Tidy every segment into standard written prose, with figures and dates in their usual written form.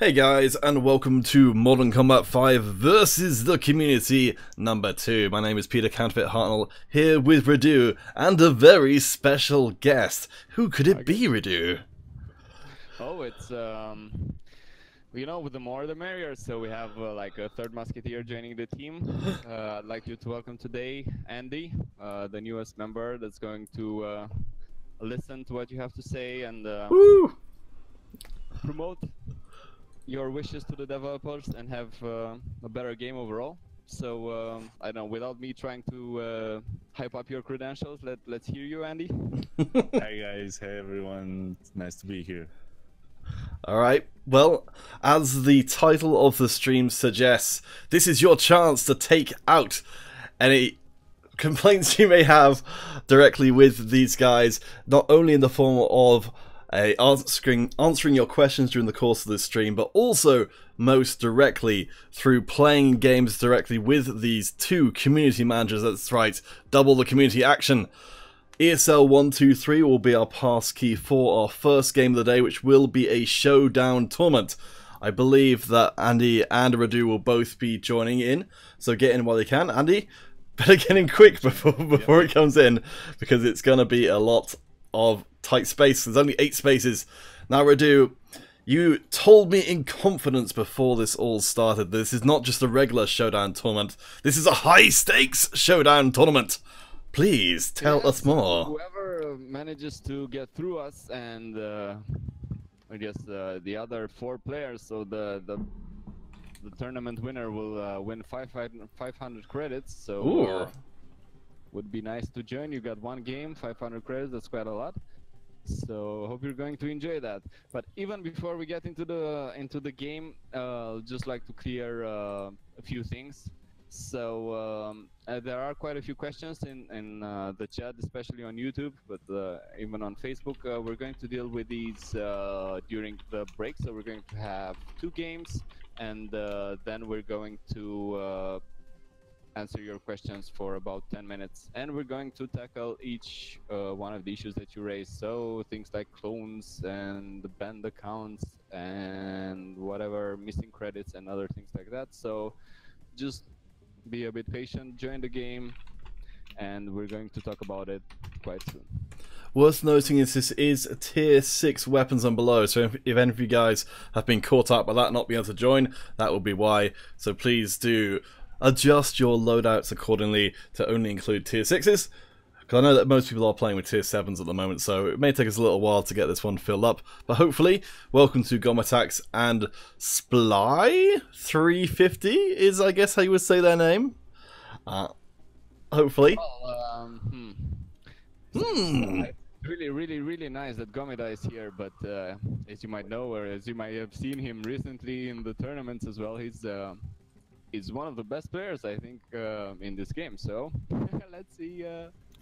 Hey guys, and welcome to Modern Combat 5 versus the Community number 2. My name is Peter Counterfeit Hartnell, here with Radu, and a very special guest. Who could it be, Radu? Oh, it's, you know, the more the merrier, so we have like a third musketeer joining the team. I'd like you to welcome today Andy, the newest member that's going to listen to what you have to say and promote your wishes to the developers and have a better game overall. So I don't know, without me trying to hype up your credentials, let's hear you, Andy. Hi guys, hey everyone, it's nice to be here. Alright, well, as the title of the stream suggests, this is your chance to take out any complaints you may have directly with these guys, not only in the form of answering your questions during the course of this stream, but also most directly through playing games directly with these two community managers. That's right, double the community action. ESL 123 will be our pass key for our first game of the day, which will be a showdown tournament. I believe that Andy and Radu will both be joining in, so get in while you can. Andy, better get in quick before it comes in, because it's going to be a lot of tight space. There's only 8 spaces. Now, Radu, you told me in confidence before this all started, this is not just a regular showdown tournament. This is a high-stakes showdown tournament. Please tell us more. Whoever manages to get through us and I guess the other 4 players, so the tournament winner will win 500 credits. So would be nice to join. You got 1 game, 500 credits. That's quite a lot. So hope you're going to enjoy that. But even before we get into the game, just like to clear a few things. So there are quite a few questions in the chat, especially on YouTube, but even on Facebook. We're going to deal with these during the break. So we're going to have 2 games, and then we're going to answer your questions for about 10 minutes. And we're going to tackle each one of the issues that you raised. So things like clones and the banned accounts and whatever, missing credits and other things like that. So just be a bit patient, join the game, and we're going to talk about it quite soon. Worth noting is this is tier 6 weapons and below, so if any of you guys have been caught up by that not being able to join, that will be why. So please do adjust your loadouts accordingly to only include tier 6s, because I know that most people are playing with tier 7s at the moment, so it may take us a little while to get this one filled up. But hopefully, welcome to Gomatax and Sply350 is, I guess, how you would say their name. Hopefully. Well, really nice that Gomida is here, but as you might know, or as you might have seen him recently in the tournaments as well, he's one of the best players, I think, in this game. So let's see.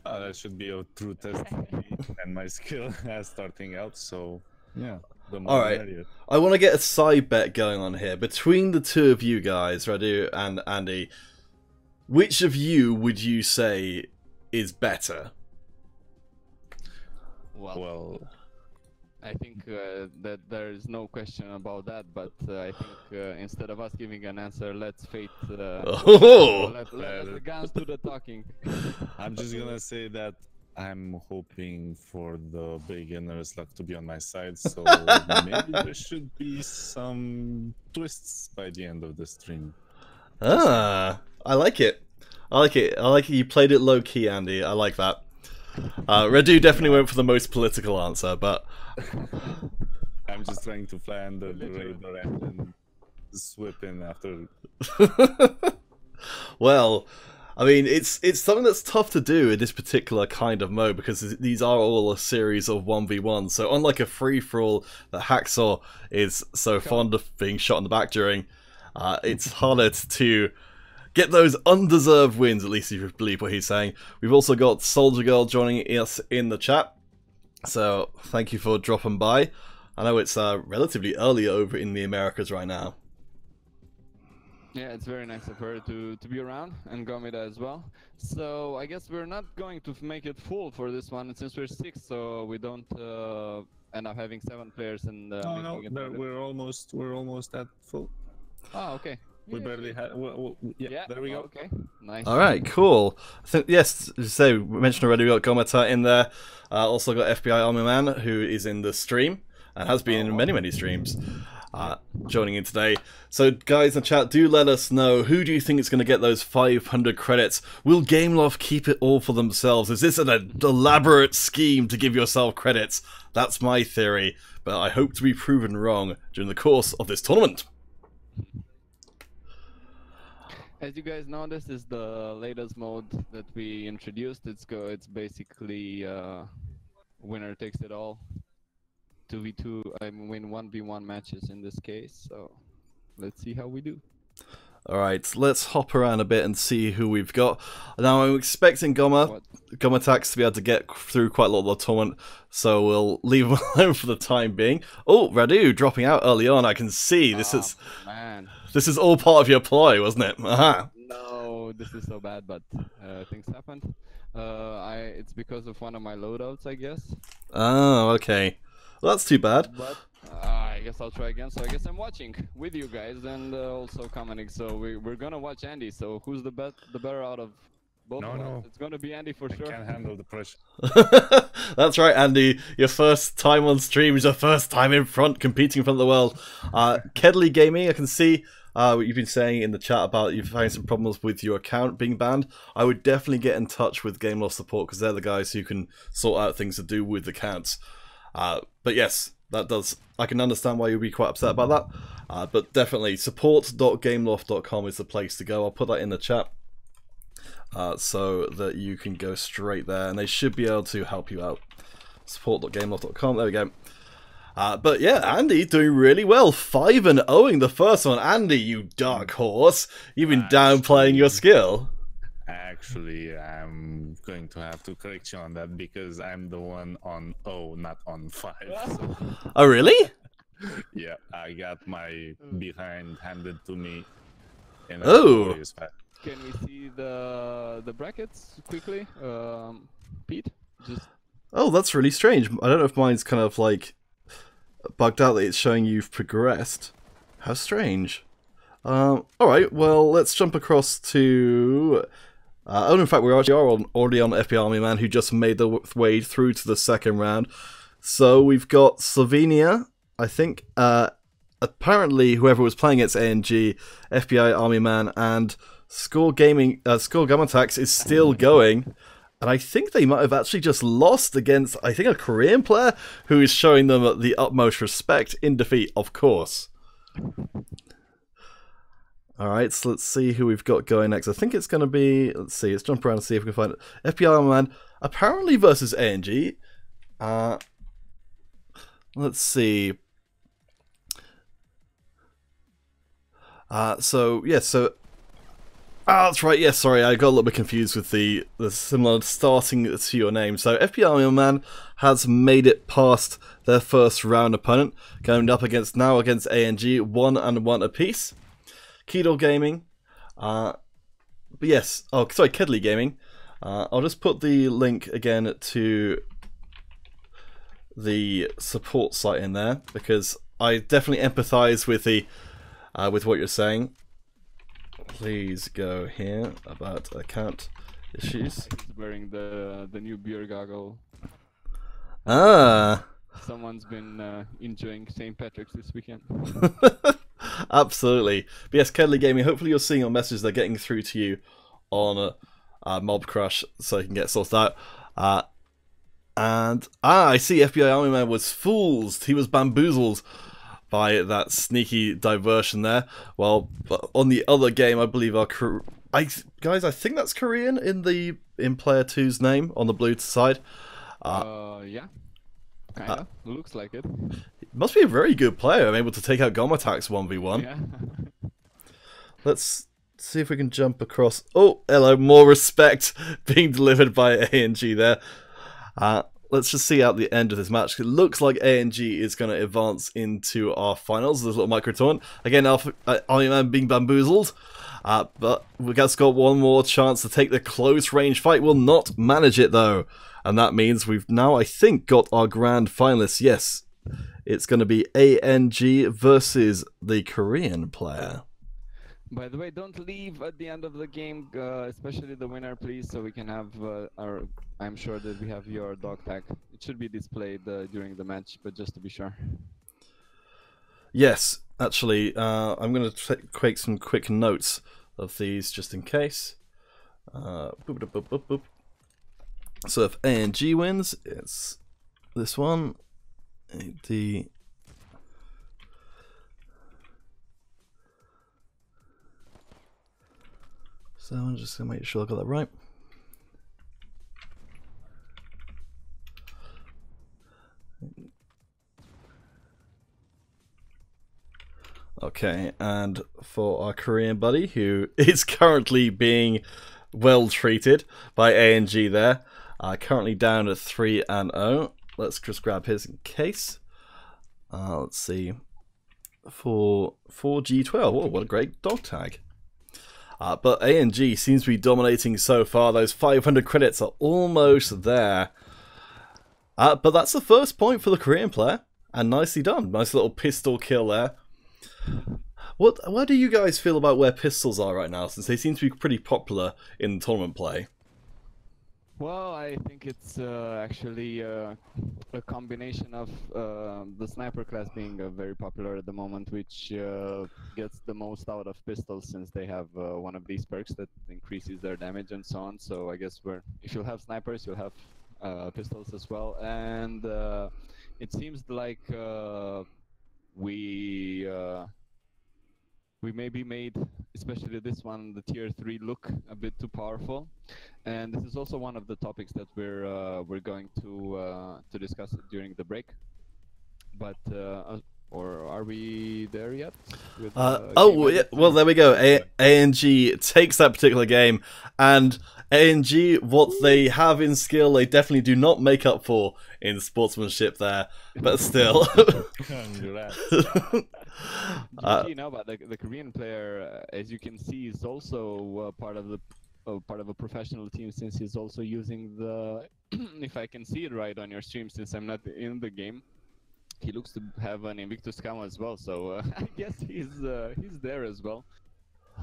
That should be a true test and my skill as starting out. So yeah. Alright, I want to get a side bet going on here between the two of you guys, Radu and Andy. Which of you would you say is better? Well, I think that there is no question about that, but I think instead of us giving an answer, let's fate let the guns do the talking. I'm just gonna say that I'm hoping for the beginner's luck to be on my side, so maybe there should be some twists by the end of the stream. I like it. I like it. You played it low key, Andy. I like that. Radu definitely went for the most political answer, but I'm just trying to fly under the radar and swoop in after. Well, I mean, it's something that's tough to do in this particular kind of mode, because these are all a series of 1v1. So unlike a free-for-all that Hacksaw is so fond of being shot in the back during, it's harder to get those undeserved wins, at least if you believe what he's saying. We've also got Soldier Girl joining us in the chat, so thank you for dropping by. I know it's relatively early over in the Americas right now. Yeah, it's very nice of her to be around, and Gomida as well. So I guess we're not going to make it full for this one, since we're 6, so we don't end up having 7 players and Oh no, making it. we're almost at full. Oh, okay. We barely had. Well, yeah, there we go. Okay, nice. All right, cool. I think yes. As you say, we mentioned already. We got Gomata in there. Also got FBI Army Man, who is in the stream and has been in many streams. Joining in today. So guys in the chat, do let us know, who do you think is going to get those 500 credits? Will Gameloft keep it all for themselves? Is this an elaborate scheme to give yourself credits? That's my theory, but I hope to be proven wrong during the course of this tournament. As you guys know, this is the latest mode that we introduced. It's basically winner takes it all. 2v2, I win 1v1 matches in this case, so let's see how we do. Alright, let's hop around a bit and see who we've got. Now, I'm expecting Gomatax to be able to get through quite a lot of the tournament, so we'll leave him alone for the time being. Oh, Radu dropping out early on, I can see. This is all part of your ploy, wasn't it? Aha. No, this is so bad, but things happened. It's because of one of my loadouts, I guess. Oh, okay. Well, that's too bad. But I guess I'll try again. So I guess I'm watching with you guys and also commenting. So we're gonna watch Andy. So who's the better out of both of us? It's gonna be Andy for sure. I can't handle the pressure. That's right, Andy. Your first time on stream is your first time in front, competing in front of the world. Kedley Gaming, I can see what you've been saying in the chat about you've having some problems with your account being banned. I would definitely get in touch with Gameloft support, because they're the guys who can sort out things to do with accounts. But yes, I can understand why you'd be quite upset about that. But definitely, support.gameloft.com is the place to go. I'll put that in the chat so that you can go straight there, and they should be able to help you out. Support.gameloft.com, there we go. But yeah, Andy doing really well. 5-0ing the first one. Andy, you dark horse. You've been downplaying your skill. Actually, I'm going to have to correct you on that, because I'm the one on 0, not on 5. So. Oh, really? Yeah, I got my behind handed to me. In oh. Can we see the brackets quickly, Pete? Oh, that's really strange. I don't know if mine's kind of like bugged out that it's showing you've progressed. How strange. Alright, well, let's jump across to... in fact, we actually are already on FBI Army Man, who just made the way through to the second round. So we've got Slovenia, I think. Apparently, whoever was playing against ANG, FBI Army Man, and Score Gamatax is still going. And I think they might have actually just lost against, I think, a Korean player who is showing them the utmost respect in defeat, of course. Alright, so let's see who we've got going next. I think it's going to be... Let's see, let's jump around and see if we can find it. FBI Army Man, apparently versus ANG. Let's see. That's right, yes, sorry, I got a little bit confused with the similar starting to your name. So, FBI Army Man has made it past their first round opponent, going up against ANG, 1-1 apiece. Keto Gaming, but yes, Kedley Gaming. I'll just put the link again to the support site in there, because I definitely empathize with with what you're saying. Please go here about account issues. He's wearing the new beer goggle. Someone's been enjoying St. Patrick's this weekend. Absolutely. But yes, Kedley Gaming, hopefully you're seeing your messages. They're getting through to you on Mob Crush, so you can get sorted out. I see FBI Army Man was fooled. He was bamboozled by that sneaky diversion there. Well, on the other game, I believe guys, I think that's Korean in player 2's name on the blue side. Yeah. Kinda. Looks like it. Must be a very good player. I'm able to take out Gomatax 1v1. Yeah. Let's see if we can jump across. Oh, hello. More respect being delivered by ANG there. let's just see out the end of this match. It looks like ANG is going to advance into our finals. There's a little micro tournament. Again, Iron Man being bamboozled. But we guys got one more chance to take the close range fight. Will not manage it though. And that means we've now, I think, got our grand finalists. Yes, it's going to be ANG versus the Korean player. By the way, don't leave at the end of the game, especially the winner, please, so we can have our... I'm sure that we have your dog tag. It should be displayed during the match, but just to be sure. Yes, actually, I'm going to take some quick notes of these just in case. Boop, boop, boop, boop, boop. So if ANG wins, it's this one. So I'm just going to make sure I got that right. Okay, and for our Korean buddy, who is currently being well treated by ANG there, currently down at 3-0. Let's just grab his in case. Let's see. For G12, oh, what a great dog tag. But ANG seems to be dominating so far. Those 500 credits are almost there. But that's the first point for the Korean player. And nicely done. Nice little pistol kill there. What do you guys feel about where pistols are right now, since they seem to be pretty popular in tournament play? Well, I think it's actually a combination of the sniper class being very popular at the moment, which gets the most out of pistols, since they have one of these perks that increases their damage and so on. So I guess if you'll have snipers, you'll have pistols as well. And it seems like we maybe made, especially this one, the tier 3 look a bit too powerful, and this is also one of the topics that we're going to discuss during the break. But or are we there yet? With, oh yeah, well there we go. ANG takes that particular game, and ANG, what they have in skill, they definitely do not make up for in sportsmanship there. But still. Congrats. You know, but the Korean player, as you can see, is also part of a professional team, since he's also using the if I can see it right on your stream, since I'm not in the game, he looks to have an Invictus camo as well. So I guess he's there as well.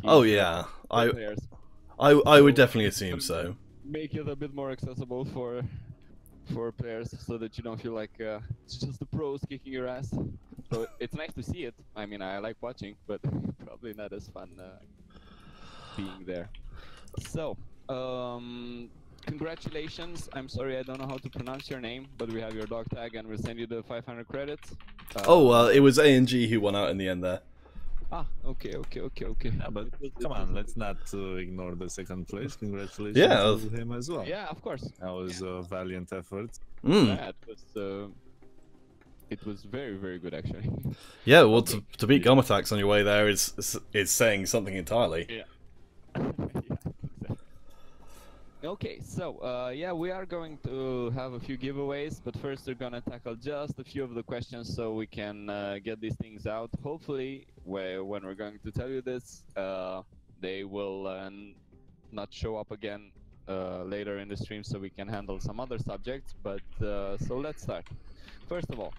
Oh yeah, I would definitely assume so. Make it a bit more accessible for players, so that you don't feel like it's just the pros kicking your ass. So it's nice to see it. I mean, I like watching, but probably not as fun being there. So, congratulations. I'm sorry, I don't know how to pronounce your name, but we have your dog tag and we'll send you the 500 credits. It was ANG who won out in the end there. Okay. Yeah, but come on, let's not ignore the second place. Congratulations to him as well. Yeah, of course. That was a valiant effort. Yeah, it was very, very good actually. Yeah, well, to beat Gomatax on your way there is saying something entirely. Yeah. Okay, so yeah, we are going to have a few giveaways, but first we're gonna tackle just a few of the questions so we can get these things out. Hopefully, when we're going to tell you this, they will not show up again later in the stream, so we can handle some other subjects. But so let's start. First of all,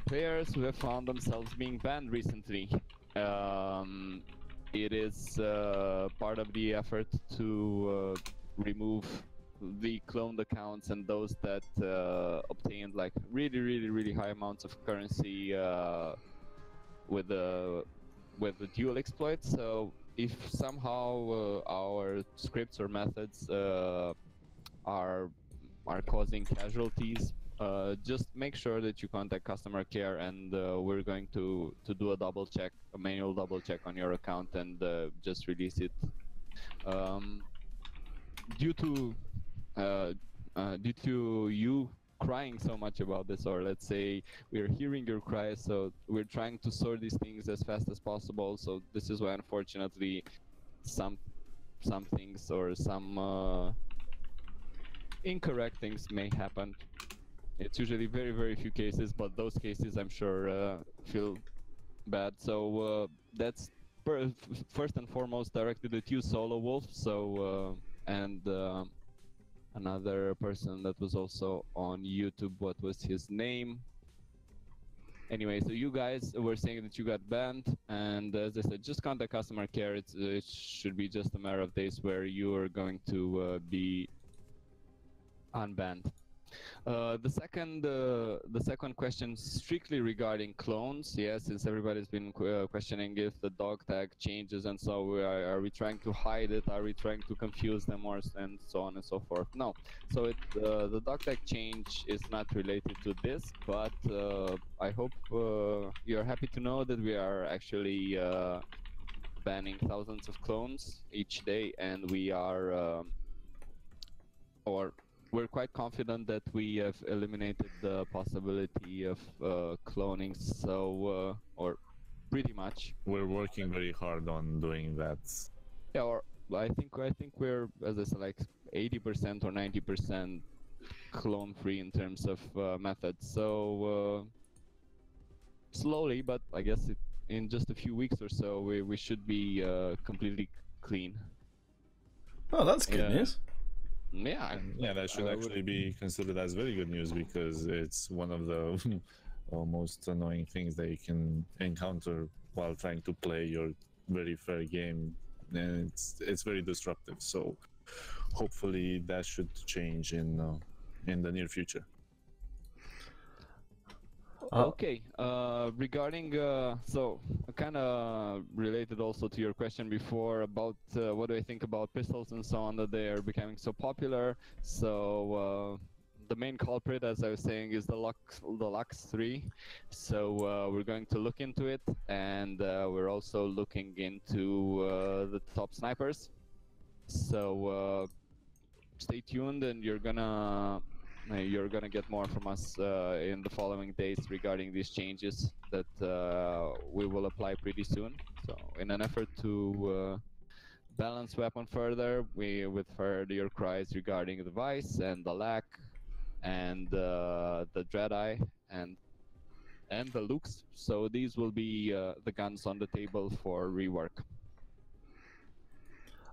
players who have found themselves being banned recently. It is part of the effort to remove the cloned accounts and those that obtained like really high amounts of currency with the dual exploit. So if somehow our scripts or methods are causing casualties, just make sure that you contact customer care, and we're going to do a manual double check on your account, and just release it. Due to you crying so much about this, or let's say we're hearing your cries, so we're trying to sort these things as fast as possible. So this is why, unfortunately, some things or some incorrect things may happen. It's usually very, very few cases, but those cases I'm sure feel bad. So that's first and foremost directed at you, Solo Wolf. So and another person that was also on YouTube. What was his name? Anyway, so you guys were saying that you got banned, and as I said, just contact customer care. It should be just a matter of days where you are going to be unbanned. The second question strictly regarding clones. Yes, since everybody's been questioning if the dog tag changes, and so are we trying to hide it? Are we trying to confuse them, or and so on and so forth? No. So the dog tag change is not related to this, but I hope you're happy to know that we are actually banning thousands of clones each day, and we are we're quite confident that we have eliminated the possibility of cloning, so or pretty much. We're working very hard on doing that. Yeah, or I think we're, as I said, like 80% or 90% clone free in terms of methods. So slowly, but I guess in just a few weeks or so, we should be completely clean. Oh, that's good news. Yeah, yeah, that should actually be considered as very good news, because it's one of the most annoying things that you can encounter while trying to play your very fair game, and it's very disruptive. So hopefully that should change in the near future. Okay, regarding, so kind of related also to your question before about what do I think about pistols and so on, that they are becoming so popular. So the main culprit, as I was saying, is the Lux 3. So we're going to look into it, and we're also looking into the top snipers. So stay tuned, and you're gonna get more from us in the following days regarding these changes that we will apply pretty soon. So in an effort to balance weapon further, we've heard your cries regarding the Vice and the Lack and the Dreadeye and the Lux. So these will be the guns on the table for rework.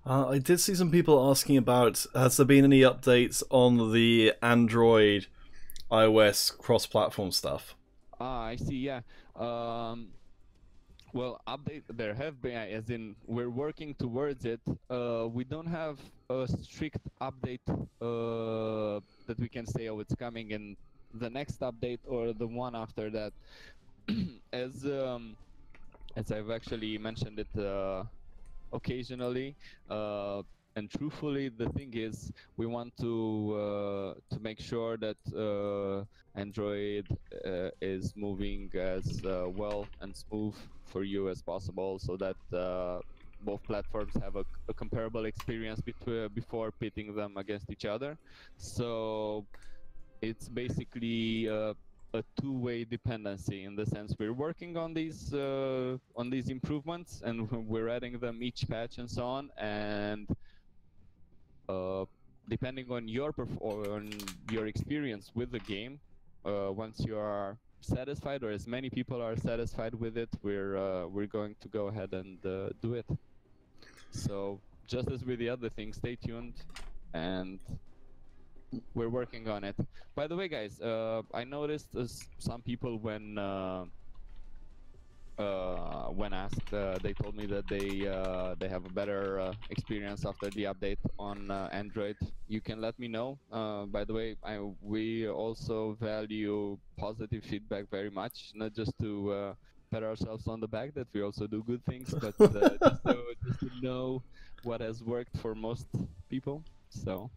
I did see some people asking about, has there been any updates on the Android, iOS cross-platform stuff? I see, yeah. Well, there have been, as in we're working towards it. We don't have a strict update that we can say, oh, it's coming in the next update or the one after that. As I've actually mentioned it occasionally, and truthfully, the thing is, we want to make sure that Android is moving as well and smooth for you as possible, so that both platforms have a comparable experience before pitting them against each other. So it's basically a two-way dependency, in the sense we're working on these improvements, and we're adding them each patch and so on, and depending on your experience with the game, once you are satisfied, or as many people are satisfied with it, we're going to go ahead and do it. So just as with the other things, stay tuned, and we're working on it. By the way, guys, I noticed some people when asked, they told me that they have a better experience after the update on Android. You can let me know. By the way, we also value positive feedback very much, not just to pat ourselves on the back that we also do good things, but just to know what has worked for most people. So.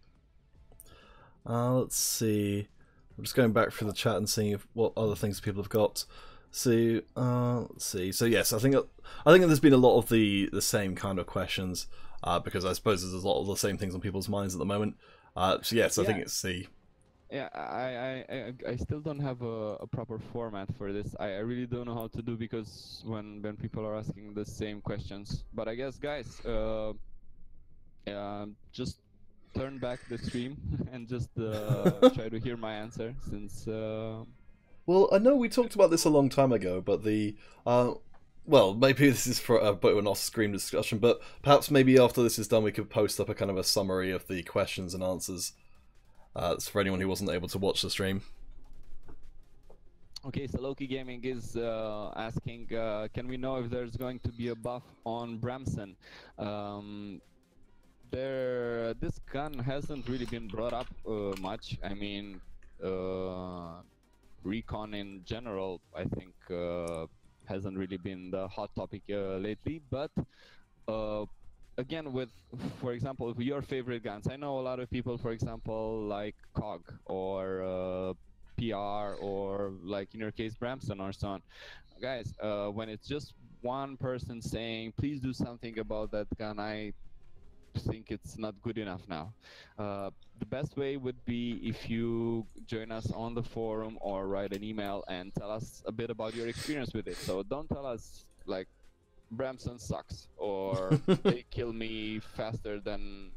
Let's see. I'm just going back through the chat and seeing what other things people have got. So let's see. So yes, I think there's been a lot of the same kind of questions, because I suppose there's a lot of the same things on people's minds at the moment. So yes, I think it's C. Yeah, I still don't have a proper format for this. I really don't know how to do, because when people are asking the same questions. But I guess, guys, just turn back the stream and just try to hear my answer, since Well, I know we talked about this a long time ago, but well, maybe this is for a bit of an off-screen discussion, but perhaps maybe after this is done we could post up a kind of a summary of the questions and answers for anyone who wasn't able to watch the stream. Okay, so Loki Gaming is asking, can we know if there's going to be a buff on Bramson? This gun hasn't really been brought up much. I mean, recon in general, I think, hasn't really been the hot topic lately. But again, with, for example, with your favorite guns, I know a lot of people, for example, like COG or PR, or like in your case Bramson or so on. Guys, when it's just one person saying please do something about that gun, I think it's not good enough now. The best way would be if you join us on the forum or write an email and tell us a bit about your experience with it. So don't tell us like Bramson sucks or they kill me faster than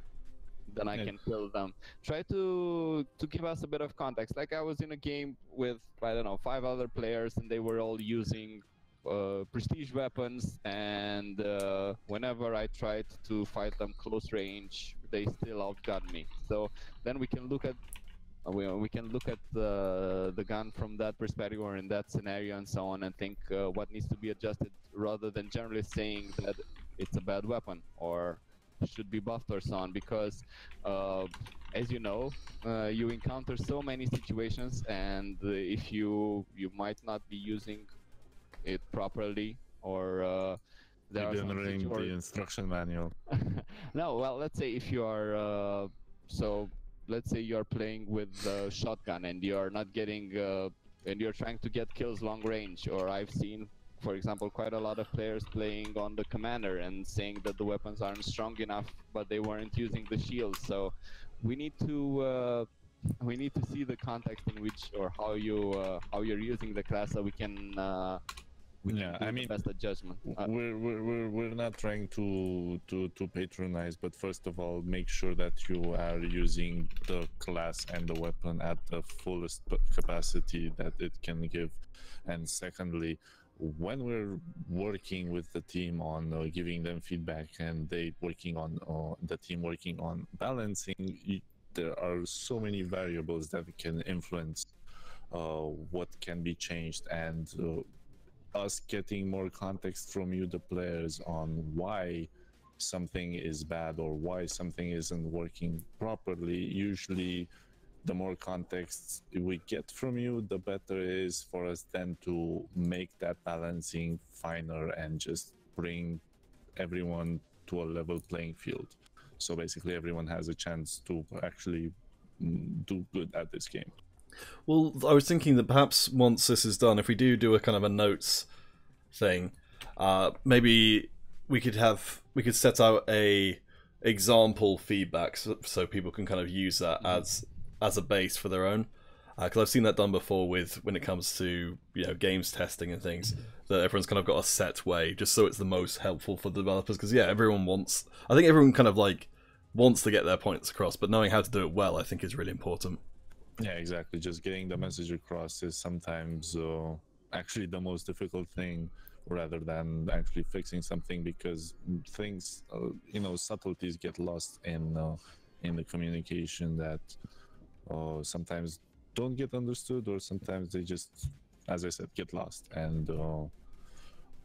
I can kill them. Try to give us a bit of context. Like I was in a game with, I don't know, 5 other players, and they were all using prestige weapons, and whenever I tried to fight them close range, they still outgunned me. So then we can look at the gun from that perspective, or in that scenario and so on, and think what needs to be adjusted, rather than generally saying that it's a bad weapon or should be buffed or so on. Because as you know, you encounter so many situations, and if you might not be using it properly, or there are some ignoring the instruction manual. No, well, let's say if you are let's say you're playing with a shotgun and you're not getting and you're trying to get kills long range, or I've seen, for example, quite a lot of players playing on the commander and saying that the weapons aren't strong enough, but they weren't using the shield. So we need to see the context in which, or how you're using the class, so we can I mean, the best judgment. We're not trying to patronize, but first of all, make sure that you are using the class and the weapon at the fullest capacity that it can give. And secondly, when we're working with the team on giving them feedback, and they working on the team working on balancing, there are so many variables that can influence what can be changed, and us getting more context from you, the players, on why something is bad or why something isn't working properly. Usually the more context we get from you, the better it is for us then to make that balancing finer and just bring everyone to a level playing field. So basically everyone has a chance to actually do good at this game. Well, I was thinking that perhaps once this is done, if we do a kind of a notes thing, maybe we could set out a example feedback, so people can kind of use that as a base for their own. Because I've seen that done before when it comes to games testing and things, that everyone's kind of got a set way, just so it's the most helpful for developers. Because I think everyone kind of like wants to get their points across, but knowing how to do it well, I think, is really important. Yeah, exactly. Just getting the message across is sometimes actually the most difficult thing, rather than actually fixing something, because things, subtleties get lost in the communication that sometimes don't get understood, or sometimes they just, as I said, get lost. And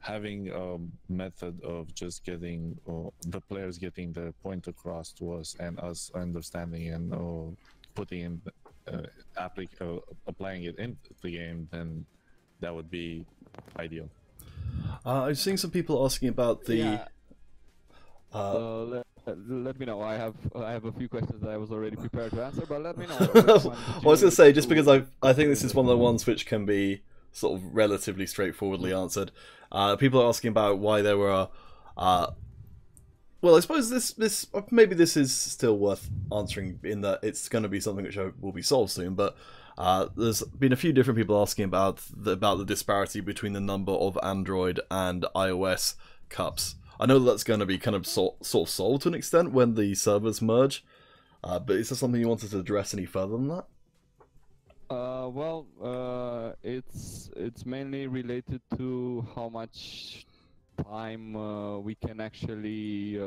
having a method of just getting the players getting their point across to us, and us understanding and putting in applying it into the game, then that would be ideal. I've seen some people asking about the. Let me know. I have a few questions that I was already prepared to answer, but let me know. I was going to say, just because I think this is one of the ones which can be sort of relatively straightforwardly answered. People are asking about why there were. Well, I suppose this maybe this is still worth answering, in that it's going to be something which will be solved soon. But there's been a few different people asking about the disparity between the number of Android and iOS cups. I know that's going to be kind of sort of solved to an extent when the servers merge. But is there something you wanted to address any further than that? It's mainly related to how much time we can actually.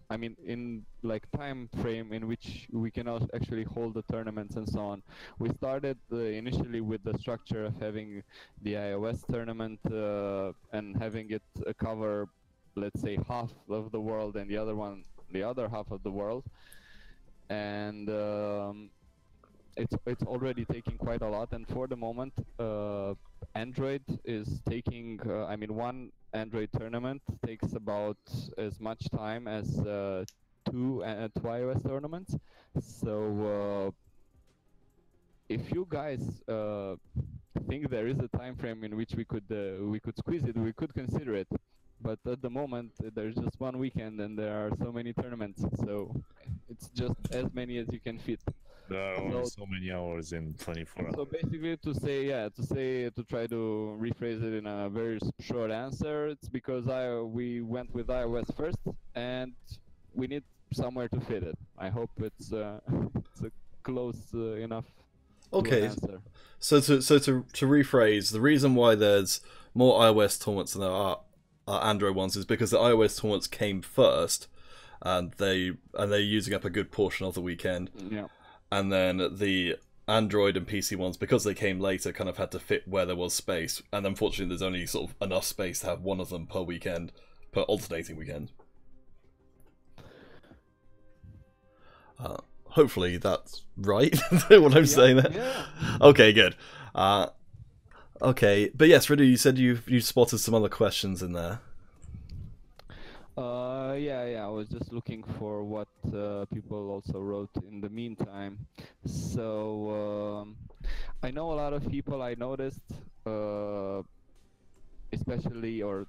I mean, in like time frame in which we can actually hold the tournaments and so on. We started initially with the structure of having the iOS tournament and having it cover, let's say, half of the world and the other half of the world, and it's already taking quite a lot. And for the moment, Android is taking. I mean, one Android tournament takes about as much time as two iOS tournaments. So if you guys think there is a time frame in which we could squeeze it, we could consider it. But at the moment, there's just one weekend, and there are so many tournaments. So it's just as many as you can fit. There are only so many hours in 24 hours. So basically, to try to rephrase it in a very short answer, it's because we went with iOS first, and we need somewhere to fit it. I hope it's a close enough. Okay, so to rephrase, the reason why there's more iOS tournaments than there are Android ones is because the iOS tournaments came first, and they're using up a good portion of the weekend. Yeah. And then the Android and PC ones, because they came later, kind of had to fit where there was space. And unfortunately, there's only sort of enough space to have one of them per weekend, per alternating weekend. Hopefully that's right, what I'm saying there. Yeah. Okay, good. Okay, but yes, Ridu, you said you spotted some other questions in there. Yeah, I was just looking for what people also wrote in the meantime. So I know a lot of people. I noticed, especially, you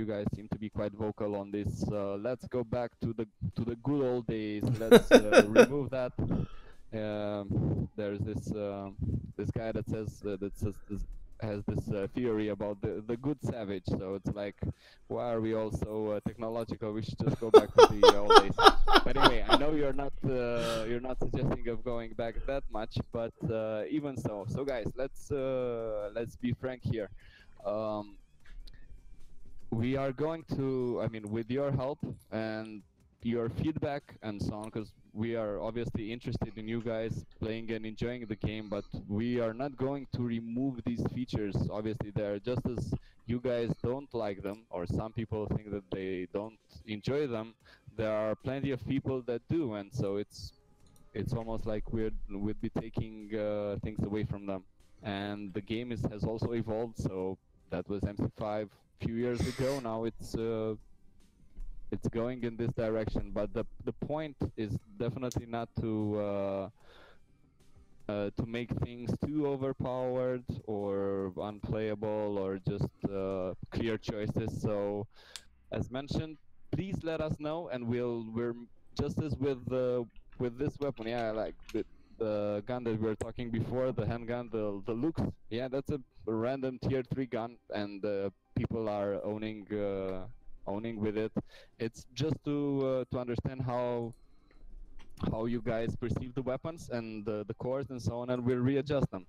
guys seem to be quite vocal on this. Let's go back to the good old days. Let's remove that. There's this guy that has this theory about the good savage. So it's like, why are we all so technological? We should just go back to the old days. But anyway, I know you're not suggesting of going back that much, but even so, guys, let's be frank here. We are going to, I mean, with your help and your feedback and so on, because we are obviously interested in you guys playing and enjoying the game, but we are not going to remove these features. Obviously, they're just as you guys don't like them, or some people think that they don't enjoy them, there are plenty of people that do, and so it's almost like we'd be taking things away from them. And the game has also evolved, so that was MC5 a few years ago. Now it's going in this direction, but the point is definitely not to make things too overpowered or unplayable or just clear choices. So, as mentioned, please let us know, and we're just as with this weapon. Yeah, like the gun that we were talking before, the handgun, the Lux. Yeah, that's a random tier 3 gun, and people are owning with it. It's just to understand how you guys perceive the weapons and the cores and so on, and we'll readjust them.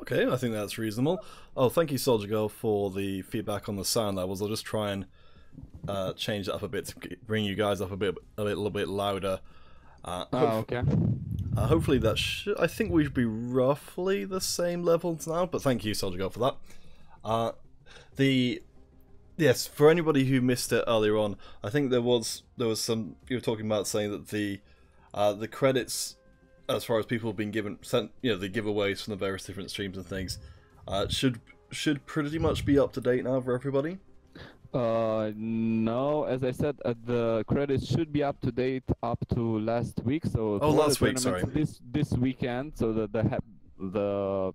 Okay, I think that's reasonable. Oh, thank you, Soldier Girl, for the feedback on the sound levels. I'll just try and change it up a bit to bring you guys up a little bit louder. Okay. Hopefully that I think we should be roughly the same levels now, but thank you, Soldier Girl, for that. Yes, for anybody who missed it earlier on, I think there was some, you were talking about saying that the credits, as far as people have been sent, the giveaways from the various different streams and things, should pretty much be up to date now for everybody. No, as I said, the credits should be up to date up to last week. So last week, sorry. This weekend. So the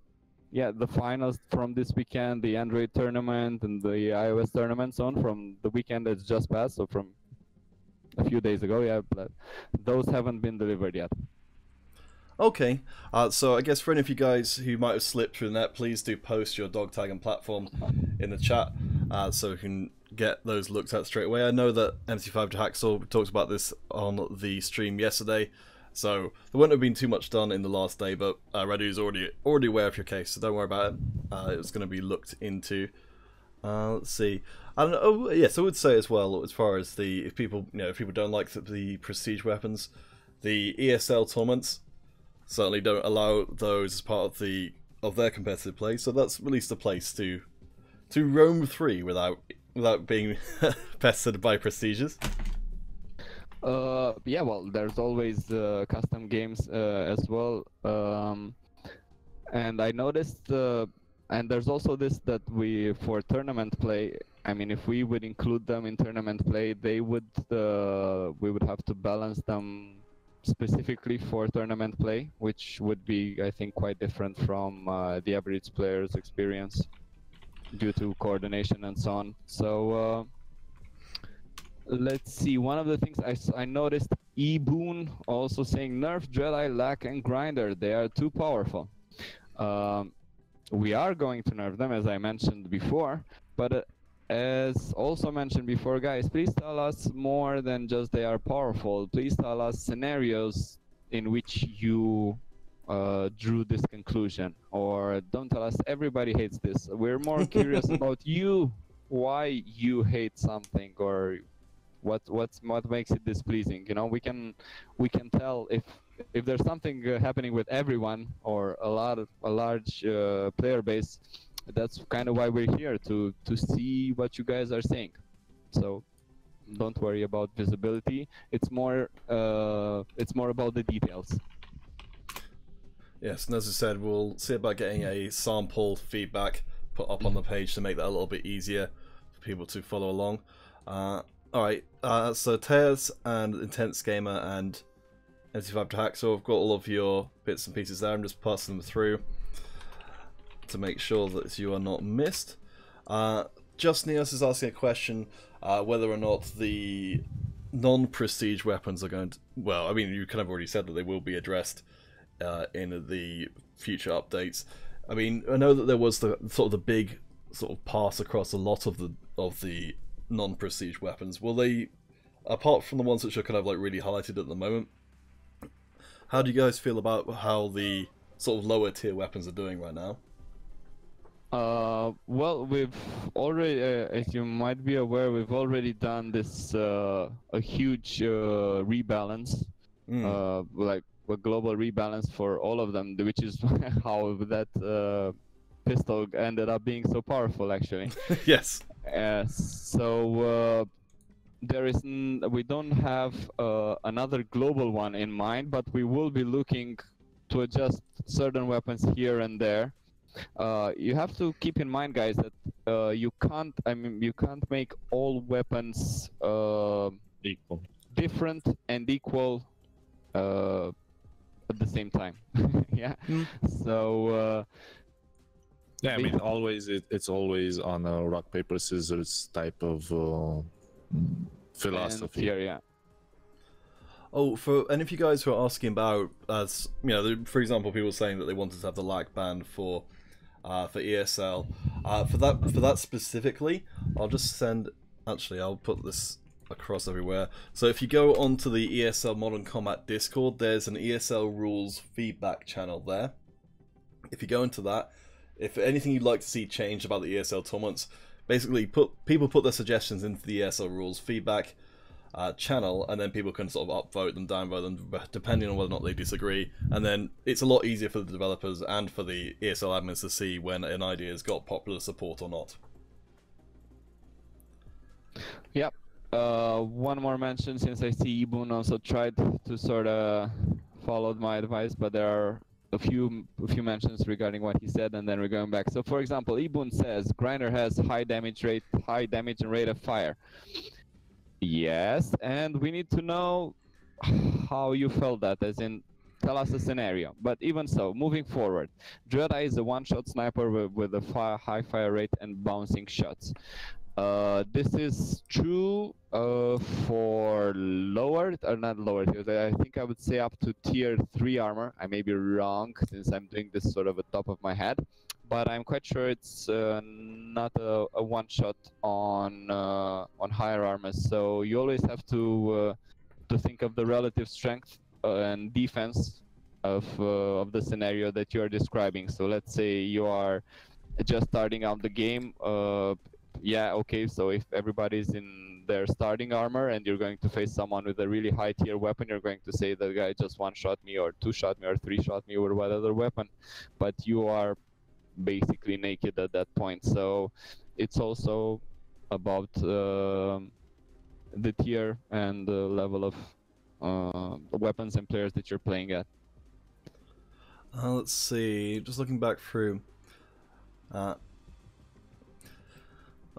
finals from this weekend, the Android tournament and the iOS tournament, so on, from the weekend that's just passed, so from a few days ago, yeah, but those haven't been delivered yet. Okay, so I guess for any of you guys who might have slipped through the net, please do post your dog tag and platform in the chat, so we can get those looked at straight away. I know that MC5 Hacksaw talked about this on the stream yesterday, so there wouldn't have been too much done in the last day, but Radu's already aware of your case, so don't worry about it. It's going to be looked into. Let's see. And yes, I would say as well, as far as if people don't like the prestige weapons, the ESL tournaments certainly don't allow those as part of their competitive play. So that's at least a place to roam free without being pestered by prestiges. Yeah, well, there's always custom games as well, and I noticed. And there's also this that for tournament play, I mean, if we would include them in tournament play, we would have to balance them specifically for tournament play, which would be, I think, quite different from the average player's experience due to coordination and so on. So let's see. One of the things I noticed, Eboon also saying nerf Jedi, Lack, and Grinder. They are too powerful. We are going to nerf them, as I mentioned before, but as also mentioned before, guys, please tell us more than just they are powerful. Please tell us scenarios in which you drew this conclusion, or don't tell us everybody hates this. We're more curious about you, why you hate something, or what makes it displeasing. You know, we can tell if there's something happening with everyone or a large player base. That's kind of why we're here, to see what you guys are saying. So don't worry about visibility. It's more about the details. Yes, and as I said, we'll see about getting a sample feedback put up on the page to make that a little bit easier for people to follow along. Alright, so Tears and Intense Gamer and MC5 Hack, so I've got all of your bits and pieces there. I'm just passing them through to make sure that you are not missed. Just Neos is asking a question whether or not the non-prestige weapons are going to... Well, I mean, you kind of already said that they will be addressed in the future updates. I mean, I know that there was the big sort of pass across a lot of the non-prestige weapons. Will they, apart from the ones which are kind of like really highlighted at the moment, how do you guys feel about how the sort of lower tier weapons are doing right now? Well, we've already, as you might be aware, we've already done this a huge rebalance, like a global rebalance for all of them, which is how that pistol ended up being so powerful, actually. Yes. So we don't have another global one in mind, but we will be looking to adjust certain weapons here and there. You have to keep in mind, guys, that you can't make all weapons equal, different and equal at the same time. Yeah. So yeah, I mean, it's always on a rock paper scissors type of philosophy. Here, yeah. Oh, for any of you guys who are asking about, as you know, for example, people saying that they wanted to have the lag ban for ESL. For that specifically, I'll just send. Actually, I'll put this across everywhere. So if you go onto the ESL Modern Combat Discord, there's an ESL rules feedback channel there. If you go into that, if anything you'd like to see changed about the ESL tournaments, basically people put their suggestions into the ESL rules feedback channel, and then people can sort of upvote them, downvote them, depending on whether or not they disagree. And then it's a lot easier for the developers and for the ESL admins to see when an idea has got popular support or not. Yep. One more mention, since I see Ibun also tried to sort of follow my advice, but there are a few mentions regarding what he said, and then we're going back. So, for example, Ibun says Grinder has high damage and rate of fire. Yes, and we need to know how you felt that, as in, tell us a scenario. But even so, moving forward, Jedi is a one-shot sniper with a high fire rate and bouncing shots. This is true for lower, or not lower tiers. I think I would say up to tier 3 armor. I may be wrong, since I'm doing this sort of at top of my head. but I'm quite sure it's not a one-shot on higher armors. So you always have to think of the relative strength and defense of the scenario that you are describing. So let's say you are just starting out the game. Yeah, okay, so if everybody's in their starting armor and you're going to face someone with a really high tier weapon, you're going to say the guy just one-shot me or two-shot me or three-shot me or what other weapon, but you are basically naked at that point. So it's also about the tier and the level of weapons and players that you're playing at. Let's see, just looking back through.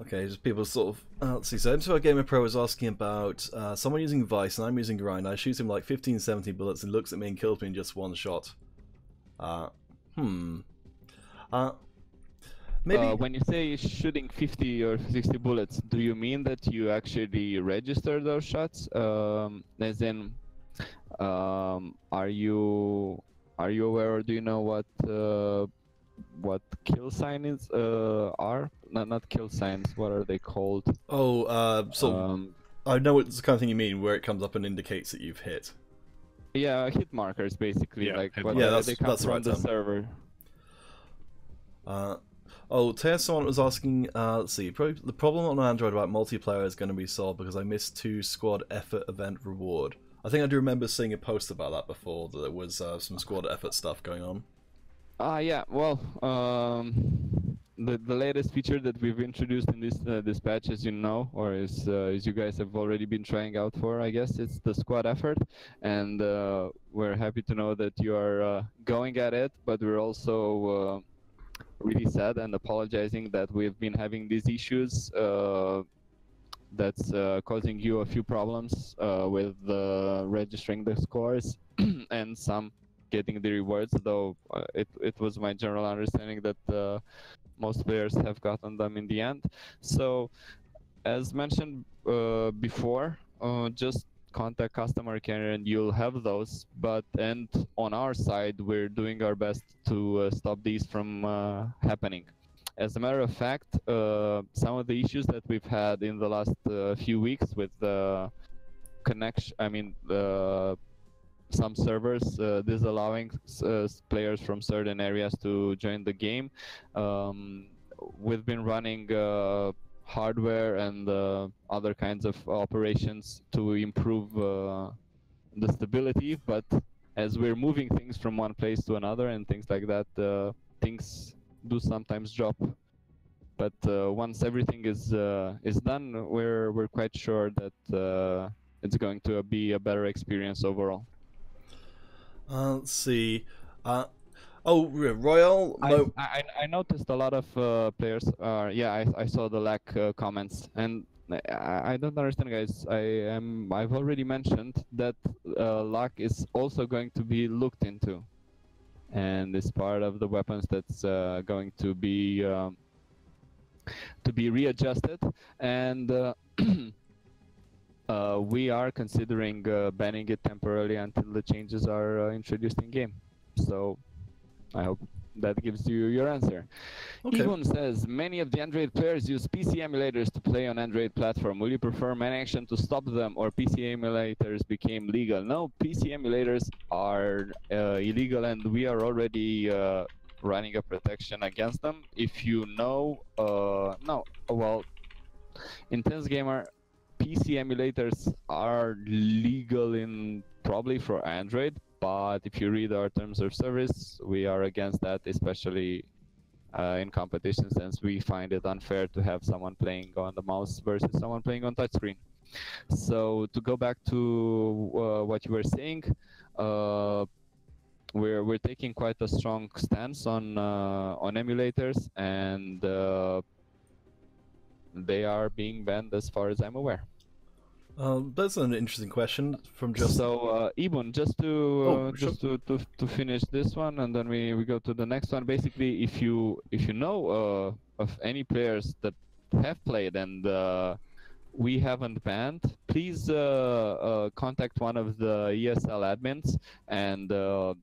Okay, just people sort of. Let's see, so MC5 Gamer Pro was asking about someone using Vice and I'm using Grind. I shoot him like 15, 17 bullets and looks at me and kills me in just one shot. Maybe. When you say shooting 50 or 60 bullets, do you mean that you actually register those shots? As in, are you aware or do you know what kill signs are? Not kill signs. What are they called? Oh, I know it's the kind of thing you mean, where it comes up and indicates that you've hit. Yeah, hit markers basically. Yeah, like hit what markers. they come That's the from right the term. server. Someone was asking, let's see, the problem on Android about multiplayer is going to be solved because I missed 2 squad effort event reward. I think I do remember seeing a post about that before, that there was some squad effort stuff going on. Yeah, well, the latest feature that we've introduced in this patch, as you know, or as you guys have already been trying out for, I guess, it's the squad effort, and we're happy to know that you are going at it, but we're also really sad and apologizing that we've been having these issues that's causing you a few problems with registering the scores and some getting the rewards, though it was my general understanding that most players have gotten them in the end. So as mentioned before, just contact customer care and you'll have those, and on our side we're doing our best to stop these from happening. As a matter of fact, some of the issues that we've had in the last few weeks with the connection, some servers disallowing players from certain areas to join the game. We've been running hardware and other kinds of operations to improve the stability, but as we're moving things from one place to another and things like that, things do sometimes drop. But once everything is done, we're quite sure that it's going to be a better experience overall. Let's see. Royal. I noticed a lot of players. I saw the lag comments, and I don't understand, guys. I've already mentioned that lag is also going to be looked into, and is part of the weapons that's going to be readjusted, and we are considering banning it temporarily until the changes are introduced in game. So I hope that gives you your answer. Okay. Egon says, many of the Android players use PC emulators to play on Android platform. Will you prefer man action to stop them, or PC emulators became legal? No, PC emulators are illegal, and we are already running a protection against them. If you know, Intense Gamer, PC emulators are legal in probably for Android, but if you read our terms of service, we are against that, especially in competition, since we find it unfair to have someone playing on the mouse versus someone playing on touchscreen. So to go back to what you were saying, we're taking quite a strong stance on emulators, and they are being banned as far as I'm aware. That's an interesting question from just. So, Ibon, just to finish this one, and then we go to the next one. Basically, if you know of any players that have played and we haven't banned, please contact one of the ESL admins and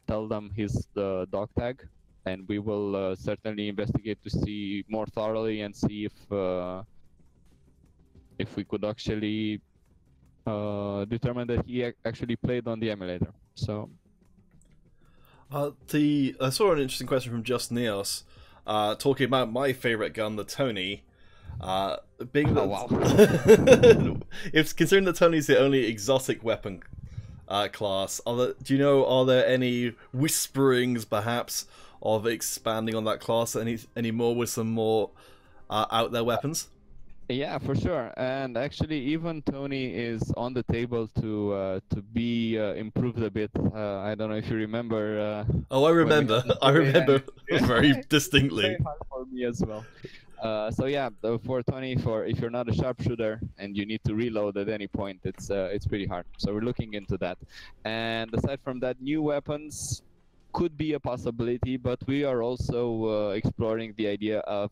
tell them his dog tag, and we will certainly investigate to see more thoroughly and see if we could actually determine that he actually played on the emulator. So I saw an interesting question from Just Neos, talking about my favorite gun, the Tony. Being that, wow. it's considering that Tony's the only exotic weapon class. Do you know, are there any whisperings, perhaps, of expanding on that class any more with some more out there weapons? Yeah, for sure. And actually, even Tony is on the table to be improved a bit. I don't know if you remember. Oh, I remember. I remember very distinctly. Very hard for me as well. So yeah, for Tony, if you're not a sharpshooter and you need to reload at any point, it's pretty hard. So we're looking into that. And aside from that, new weapons could be a possibility, but we are also exploring the idea of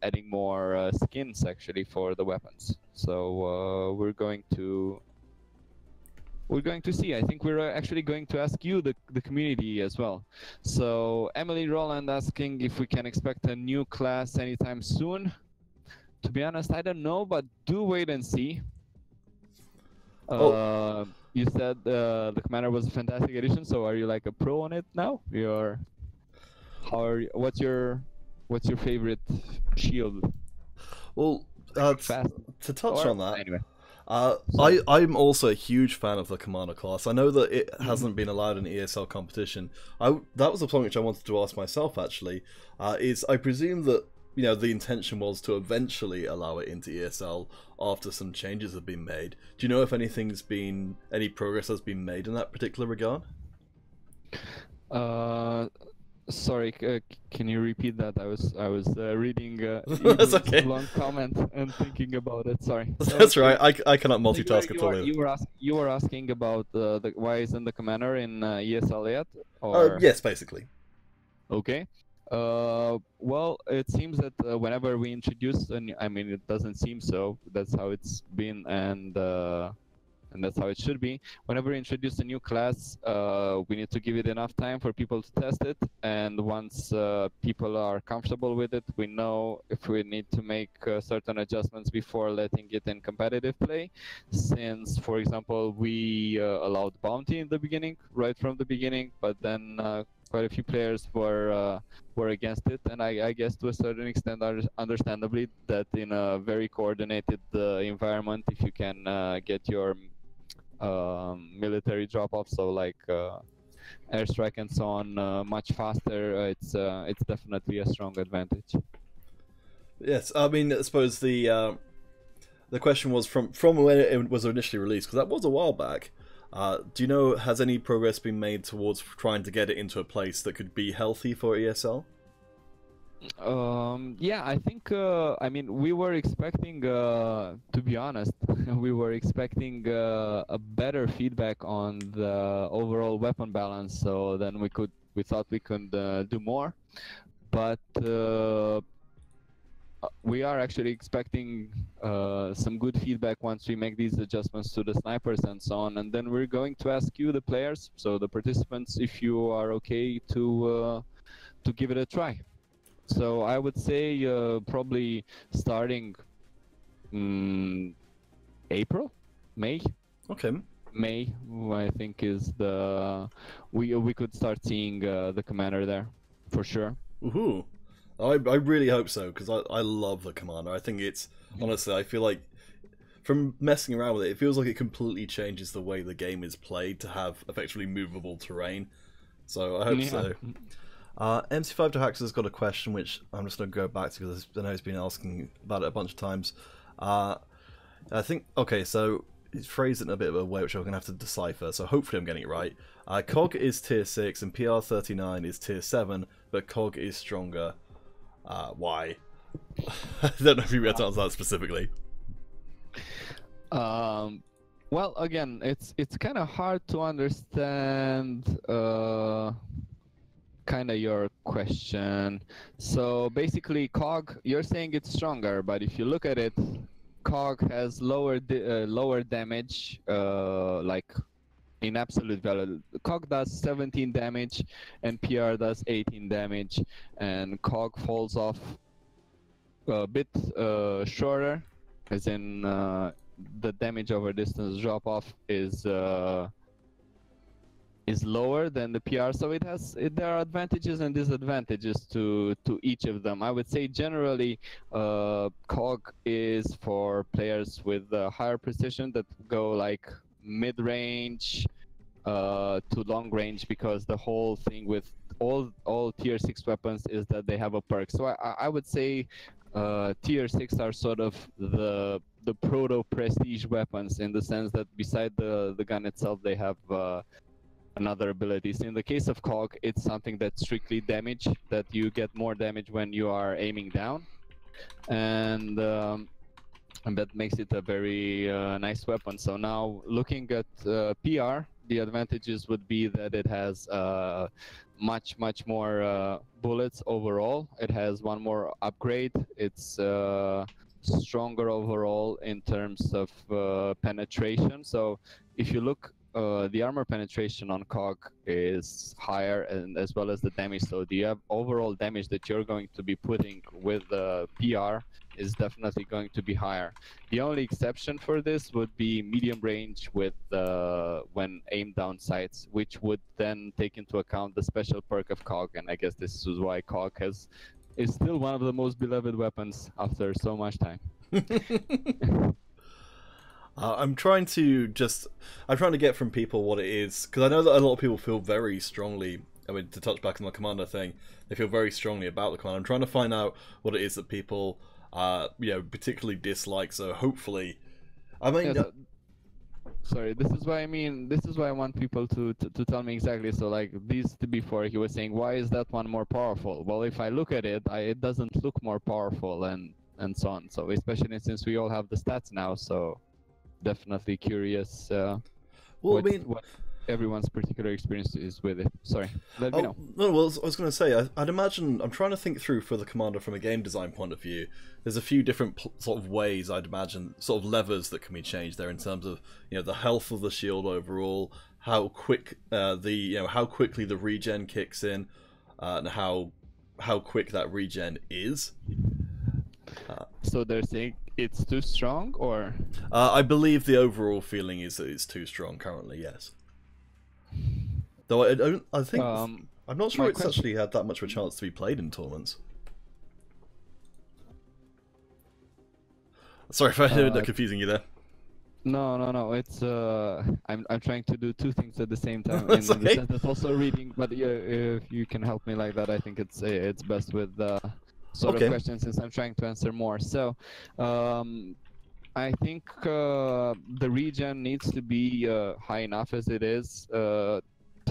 adding more skins actually for the weapons. So we're going to see. I think we're actually going to ask you, the community, as well. So Emily Roland asking if we can expect a new class anytime soon. To be honest, I don't know, but do wait and see. You said the Commander was a fantastic addition, so are you like a pro on it now? What's your favorite shield? Well, to touch on that, anyway. I'm also a huge fan of the Commander class. I know that it hasn't been allowed in ESL competition. That was a point which I wanted to ask myself, actually. Is I presume that, you know, the intention was to eventually allow it into ESL after some changes have been made. Do you know if any progress has been made in that particular regard? Sorry, can you repeat that? I was reading That's okay. a long comment and thinking about it. Sorry. That's right. I cannot multitask at all. You were asking about why isn't the Commander in ESL yet? Or... yes, basically. Okay. Well, it seems that whenever we introduce, I mean, it doesn't seem so. That's how it's been, and that's how it should be. Whenever we introduce a new class, we need to give it enough time for people to test it, and once people are comfortable with it, we know if we need to make certain adjustments before letting it in competitive play. Since, for example, we allowed bounty in the beginning, right from the beginning, but then quite a few players were against it, and I guess to a certain extent, understandably, that in a very coordinated environment, if you can get your military drop-off, so like airstrike and so on, much faster, it's definitely a strong advantage. Yes, I mean, I suppose the question was from when it was initially released, because that was a while back. Do you know, has any progress been made towards trying to get it into a place that could be healthy for ESL? Yeah, I think, I mean, we were expecting, to be honest, we were expecting a better feedback on the overall weapon balance, so then we thought we could do more, but we are actually expecting some good feedback once we make these adjustments to the snipers and so on, and then we're going to ask you, the players, so the participants, if you are okay to give it a try. So I would say probably starting April, May. Okay. May, I think, is the we could start seeing the Commander there, for sure. Woohoo! I really hope so, because I love the Commander. I think it's, honestly, I feel like from messing around with it, it feels like it completely changes the way the game is played to have effectively movable terrain. So I hope so. MC5 to Hackers has got a question which I'm just going to go back to because I know he's been asking about it a bunch of times. I think, okay, so he's phrased it in a bit of a way which I'm going to have to decipher, so hopefully I'm getting it right. COG is tier 6 and PR39 is tier 7, but COG is stronger. Why? I don't know if you be able to answer that specifically. Well, again, it's kind of hard to understand kind of your question. So basically, COG, you're saying it's stronger, but if you look at it, COG has lower damage, like in absolute value. Cog does 17 damage, and PR does 18 damage, and Cog falls off a bit shorter, as in the damage over distance drop off is lower than the PR, so there are advantages and disadvantages to each of them. I would say generally COG is for players with higher precision that go like mid-range to long range, because the whole thing with all tier 6 weapons is that they have a perk. So I would say tier 6 are sort of the proto prestige weapons, in the sense that beside the gun itself they have another abilities. In the case of COG, it's something that's strictly damage, that you get more damage when you are aiming down, and that makes it a very nice weapon. So now looking at PR, the advantages would be that it has much more bullets overall. It has one more upgrade. It's stronger overall in terms of penetration. So if you look, the armor penetration on COG is higher, and as well as the damage. So the overall damage that you're going to be putting with the PR is definitely going to be higher. The only exception for this would be medium range with when aimed down sights, which would then take into account the special perk of COG, and I guess this is why COG is still one of the most beloved weapons after so much time. I'm trying to get from people what it is, because I know that a lot of people feel very strongly, I mean, to touch back on the commander thing, they feel very strongly about the commander. I'm trying to find out what it is that people particularly dislike, so hopefully, I mean... Sorry, this is why I want people to tell me exactly. So like before he was saying, why is that one more powerful? Well, if I look at it, it doesn't look more powerful, and so on. So especially since we all have the stats now, so definitely curious what everyone's particular experience is with it. Sorry, let me know. No, well, I was going to say, I'd imagine, I'm trying to think through for the commander from a game design point of view. There's a few different sort of ways, I'd imagine, sort of levers that can be changed there in terms of, the health of the shield overall, how quick how quickly the regen kicks in, and how quick that regen is. So they're saying it's too strong, or? I believe the overall feeling is that it's too strong currently, yes. Though I think I'm not sure it's actually had that much of a chance to be played in tournaments. Sorry if I ended up confusing you there. No. It's I'm trying to do two things at the same time. In the sense that's also reading, but if you can help me like that, I think it's best with sort of questions, since I'm trying to answer more. So I think the regen needs to be high enough as it is to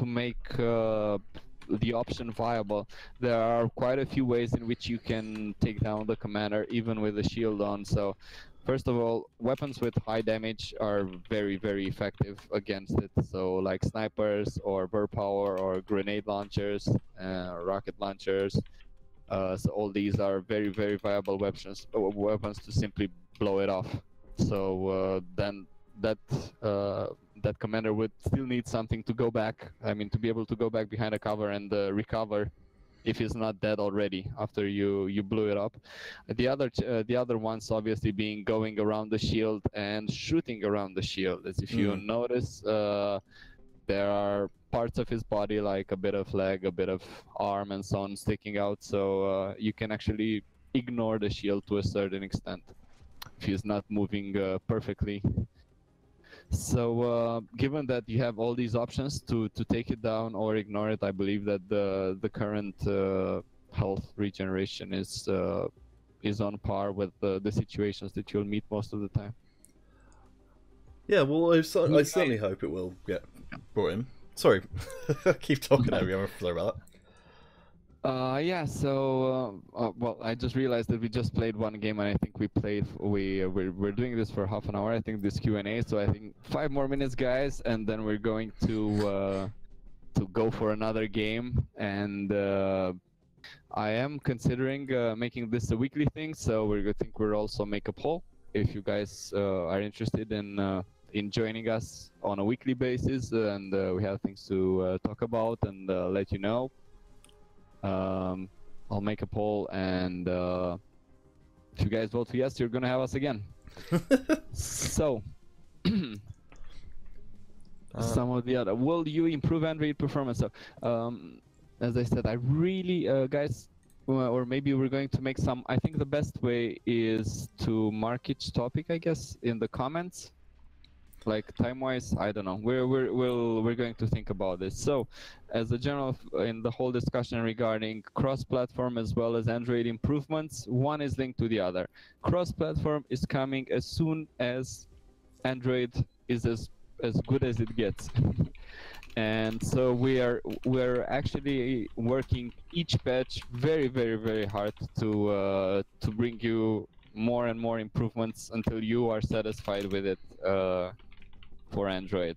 make the option viable. There are quite a few ways in which you can take down the commander even with the shield on. So first of all, weapons with high damage are very, very effective against it. So like snipers or burr power or grenade launchers, rocket launchers. So all these are very, very viable weapons to simply blow it off. So then that commander would still need something to go back. I mean, to be able to go back behind a cover and recover if he's not dead already after you blew it up. The other ones obviously being going around the shield and shooting around the shield. As if you notice, there are parts of his body, like a bit of leg, a bit of arm, and so on, sticking out. So you can actually ignore the shield to a certain extent if he's not moving perfectly. So given that you have all these options to take it down or ignore it, I believe that the current health regeneration is on par with the situations that you'll meet most of the time. Yeah, well, I certainly hope it will get brought in. Sorry, keep talking over you. I'm sorry about that. Yeah, so well, I just realized that we just played one game, and I think we're doing this for half an hour. I think this Q&A, so I think 5 more minutes, guys, and then we're going to go for another game. And I am considering making this a weekly thing, so we'll also make a poll if you guys are interested in in joining us on a weekly basis, and we have things to talk about and let you know. I'll make a poll, and if you guys vote for yes, you're gonna have us again. So, some of the other. Will you improve Android performance? So, as I said, I really, guys, or maybe we're going to make some. I think the best way is to mark each topic, I guess, in the comments. Like time-wise, I don't know. We're going to think about this. So, as a general, in the whole discussion regarding cross-platform as well as Android improvements, one is linked to the other. Cross-platform is coming as soon as Android is as good as it gets. And so we're actually working each patch very hard to bring you more and more improvements until you are satisfied with it for Android.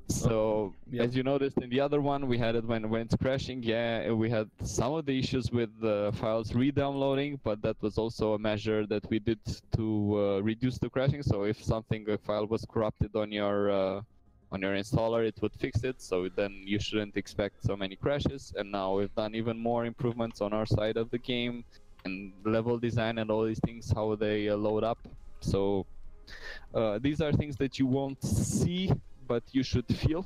So as you noticed in the other one, we had it when it's crashing. Yeah, we had some of the issues with the files re-downloading, but that was also a measure that we did to reduce the crashing. So if a file was corrupted on your installer, it would fix it. So then you shouldn't expect so many crashes. And now we've done even more improvements on our side of the game and level design and all these things, how they load up. So these are things that you won't see, but you should feel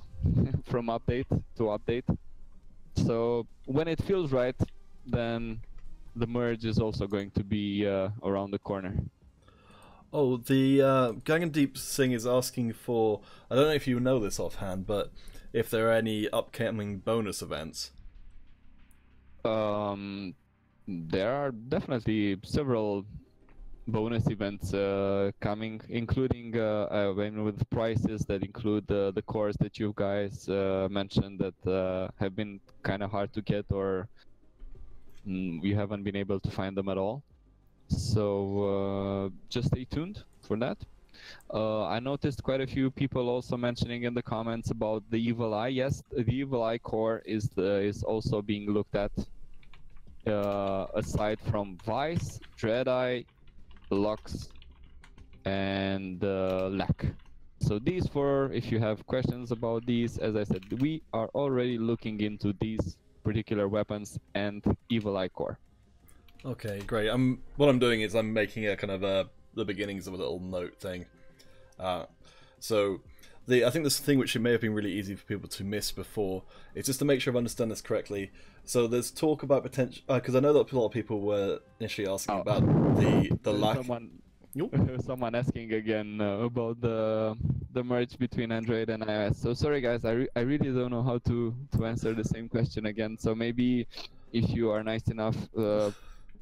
from update to update. So when it feels right, then the merge is also going to be around the corner. Oh, the Gangan Deep Sing is asking for, I don't know if you know this offhand, but if there are any upcoming bonus events. There are definitely several bonus events coming, including with prices that include the cores that you guys mentioned that have been kind of hard to get, or we haven't been able to find them at all. So just stay tuned for that. I noticed quite a few people also mentioning in the comments about the Evil Eye. Yes, the Evil Eye core is also being looked at. Aside from Vice, Dreadeye, Lux, and Lack. So these four, if you have questions about these, as I said, we are already looking into these particular weapons and Evil Eye core. Okay, great. What I'm doing is I'm making a kind of the beginnings of a little note thing. So I think this thing which it may have been really easy for people to miss before is just to make sure I understand this correctly. So there's talk about potential, because I know that a lot of people were initially asking about the lack. Someone asking again about the merge between Android and iOS. So sorry guys, I really don't know how to answer the same question again. So maybe if you are nice enough,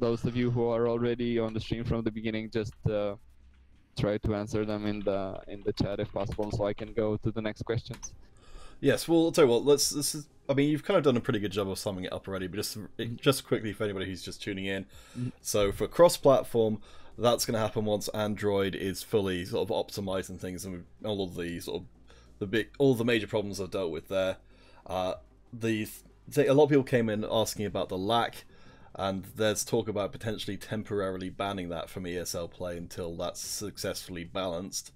those of you who are already on the stream from the beginning, just try to answer them in the chat if possible, so I can go to the next questions. Yes, well, I'll tell you what. I mean, you've kind of done a pretty good job of summing it up already, but just quickly for anybody who's just tuning in. So for cross-platform, that's going to happen once Android is fully sort of optimized and things, and all of the sort of all the major problems are dealt with there. A lot of people came in asking about the lack. And there's talk about potentially temporarily banning that from ESL play until that's successfully balanced,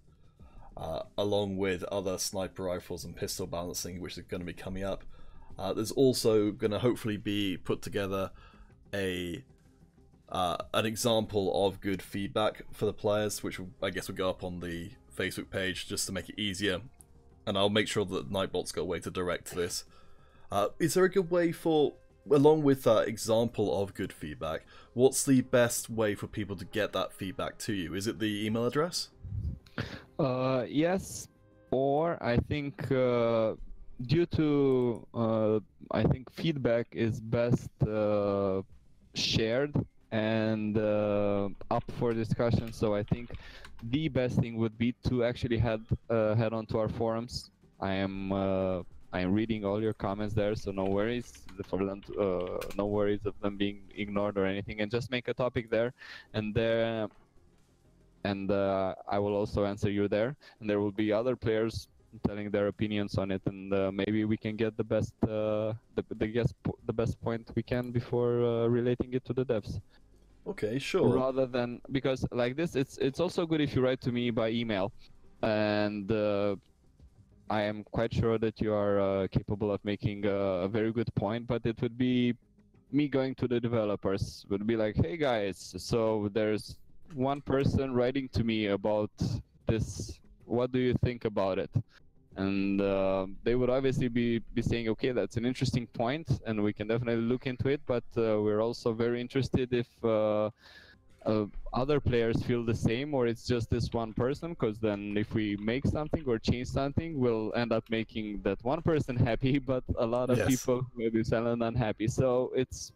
along with other sniper rifles and pistol balancing, which is going to be coming up. There's also going to hopefully be put together an example of good feedback for the players, which I guess will go up on the Facebook page just to make it easier. And I'll make sure that Nightbot's got a way to direct this. Is there a good way for... Along with that example of good feedback, what's the best way for people to get that feedback to you? Is it the email address? Yes, or I think due to I think feedback is best shared and up for discussion. So I think the best thing would be to actually head on to our forums. I'm reading all your comments there, so no worries for them. No worries of them being ignored or anything, and just make a topic there, and I will also answer you there. And there will be other players telling their opinions on it, and maybe we can get the best point we can before relating it to the devs. Okay, sure. Rather than, because like this, it's also good if you write to me by email. and I am quite sure that you are capable of making a very good point, but it would be me going to the developers, would be like, hey guys, so there's one person writing to me about this, what do you think about it? And they would obviously be saying, okay, that's an interesting point and we can definitely look into it, but we're also very interested if other players feel the same, or it's just this one person, because then if we make something or change something, we'll end up making that one person happy, but a lot of Yes. people will be silent and unhappy. So it's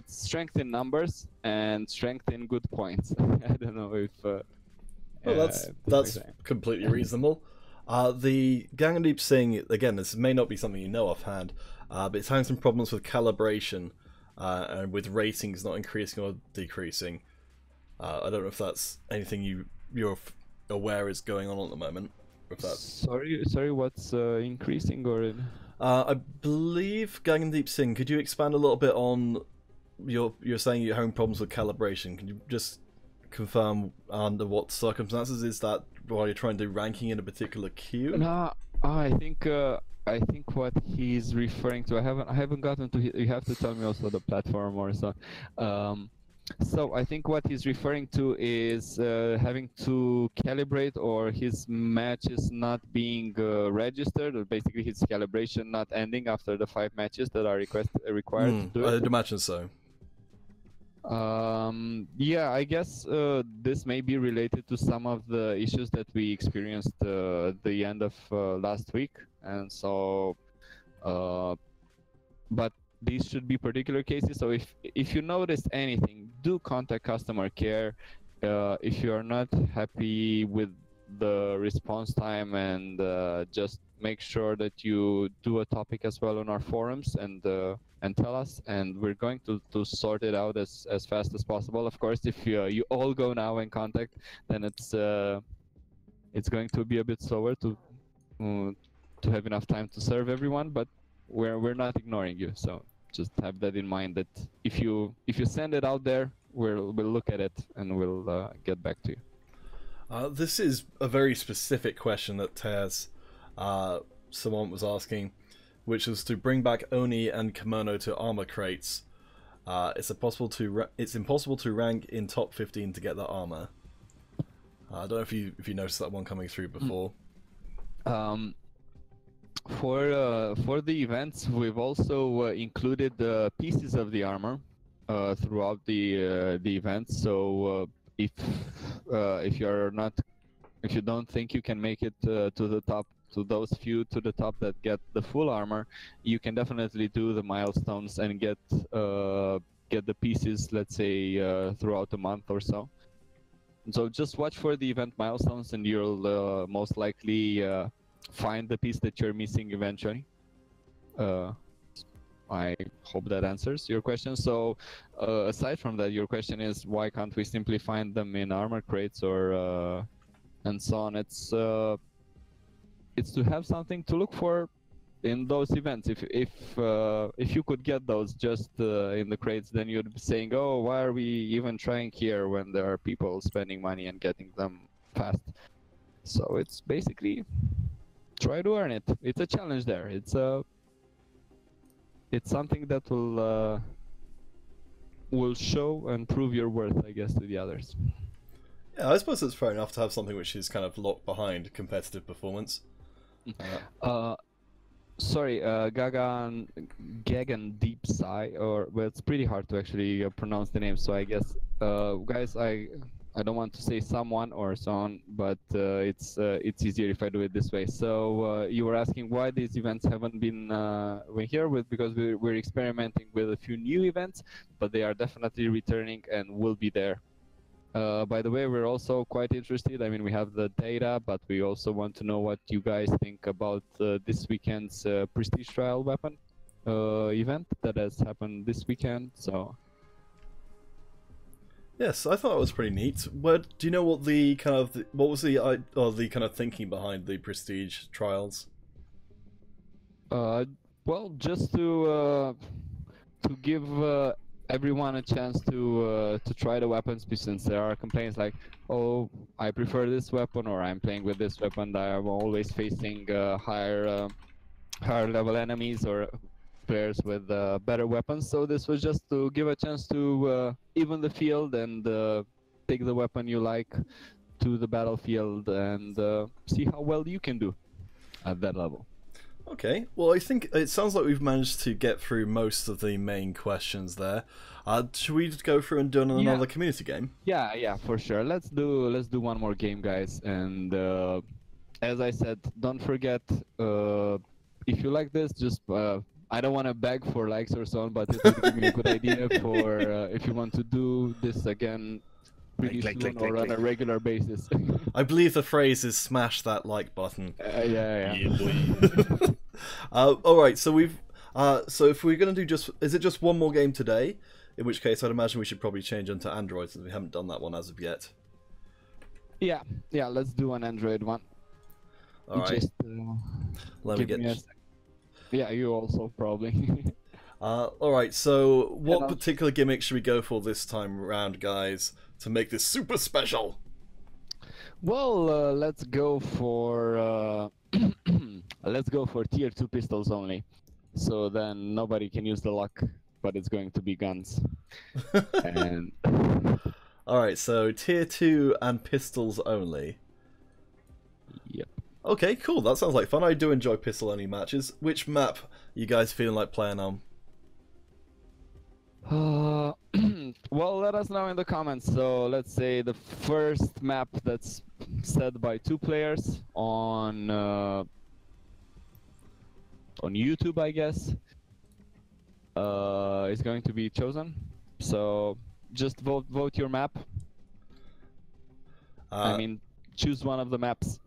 strength in numbers and strength in good points. I don't know if Well, that's completely reasonable. The Gangnam Singh, again, this may not be something you know offhand, but it's having some problems with calibration and with ratings not increasing or decreasing. I don't know if that's anything you're aware is going on at the moment. If that's... Sorry, what's increasing or? I believe Gangnam Singh. Could you expand a little bit on you're saying you're having problems with calibration? Can you just confirm under what circumstances? Is that while you're trying to do ranking in a particular queue? No, I think what he's referring to, I haven't gotten to. You have to tell me also the platform or so. So I think what he's referring to is having to calibrate, or his matches not being registered, or basically his calibration not ending after the 5 matches that are required to do it. I'd imagine so. Yeah, I guess this may be related to some of the issues that we experienced at the end of last week, and so but these should be particular cases. So if you notice anything, do contact customer care. If you are not happy with the response time, and just make sure that you do a topic as well on our forums and tell us, and we're going to sort it out as fast as possible. Of course, if you all go now and contact, then it's going to be a bit slower to have enough time to serve everyone, but we're not ignoring you. So just have that in mind, that if you send it out there, we'll look at it and we'll get back to you. This is a very specific question that Taz, someone was asking, which was to bring back Oni and Kimono to armor crates. It's impossible to rank in top 15 to get the armor. I don't know if you noticed that one coming through before. For the events, we've also included pieces of the armor throughout the events. So if you don't think you can make it to the top, to those few to the top that get the full armor, you can definitely do the milestones and get the pieces, let's say, throughout a month or so. So just watch for the event milestones, and you'll most likely find the piece that you're missing eventually. I hope that answers your question. So aside from that, your question is, why can't we simply find them in armor crates or and so on? It's to have something to look for in those events. If you could get those just in the crates, then you'd be saying, oh, why are we even trying here when there are people spending money and getting them fast? So it's basically try to earn it. It's a challenge there. It's something that will show and prove your worth, I guess, to the others. Yeah, I suppose it's fair enough to have something which is kind of locked behind competitive performance. Sorry, Gagan Deep Sigh, well, it's pretty hard to actually pronounce the name, so I guess, guys, I don't want to say someone or so on, but it's easier if I do it this way. So you were asking why these events haven't been here because we're experimenting with a few new events, but they are definitely returning and will be there. By the way, we're also quite interested. I mean, we have the data, but we also want to know what you guys think about this weekend's Prestige Trial Weapon event that has happened this weekend. So. Yes, I thought it was pretty neat. Do you know what the kind of what was the kind of thinking behind the Prestige trials? Well, just to give everyone a chance to try the weapons, since there are complaints like, oh, I prefer this weapon, or I'm playing with this weapon. I'm always facing higher level enemies or players with better weapons. So this was just to give a chance to even the field and take the weapon you like to the battlefield and see how well you can do at that level. Okay, well, I think it sounds like we've managed to get through most of the main questions there. Should we just go through and do another community game? Yeah, for sure. Let's do one more game, guys. And as I said, don't forget, if you like this, just I don't want to beg for likes or so on, but it would give me a good idea for if you want to do this again pretty soon or on a regular basis. I believe the phrase is smash that like button. Yeah. Alright, so we've so if we're gonna do is it just one more game today? In which case I'd imagine we should probably change onto Android, since we haven't done that one as of yet. Yeah, let's do an Android one. Alright. Just let me get yeah, you also probably. Alright, so what particular gimmick should we go for this time around, guys, to make this super special? Well, let's go for let's go for tier 2 pistols only. So then nobody can use the luck, but it's going to be guns. And alright, so tier 2 and pistols only. Yep. Okay, cool. That sounds like fun. I do enjoy pistol-only matches. Which map are you guys feeling like playing on? Well, let us know in the comments. So let's say the first map that's set by 2 players on YouTube, I guess, is going to be chosen. So just vote your map. I mean, choose one of the maps.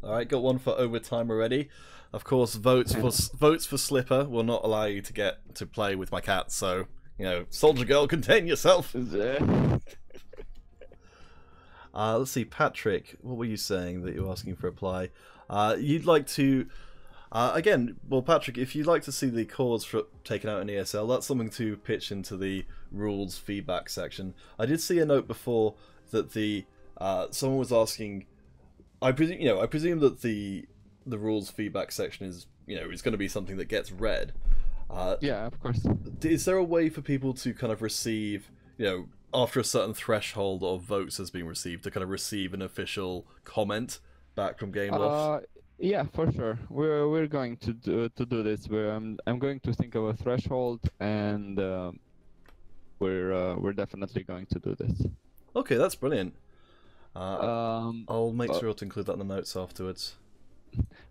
Alright, got one for overtime already. Of course, votes for Slipper will not allow you to get to play with my cat, so, you know, Soldier Girl, contain yourself! Let's see, Patrick, what were you saying that you're asking for reply? You'd like to... again, well, Patrick, if you'd like to see the cores for taken out in ESL, that's something to pitch into the rules feedback section. I did see a note before that the someone was asking... I presume that the rules feedback section is going to be something that gets read. Yeah, of course. Is there a way for people to kind of receive, after a certain threshold of votes has been received, to kind of receive an official comment back from Gameloft? Yeah, for sure. We're going to do this. I'm going to think of a threshold, and we're definitely going to do this. Okay, that's brilliant. I'll make sure to include that in the notes afterwards.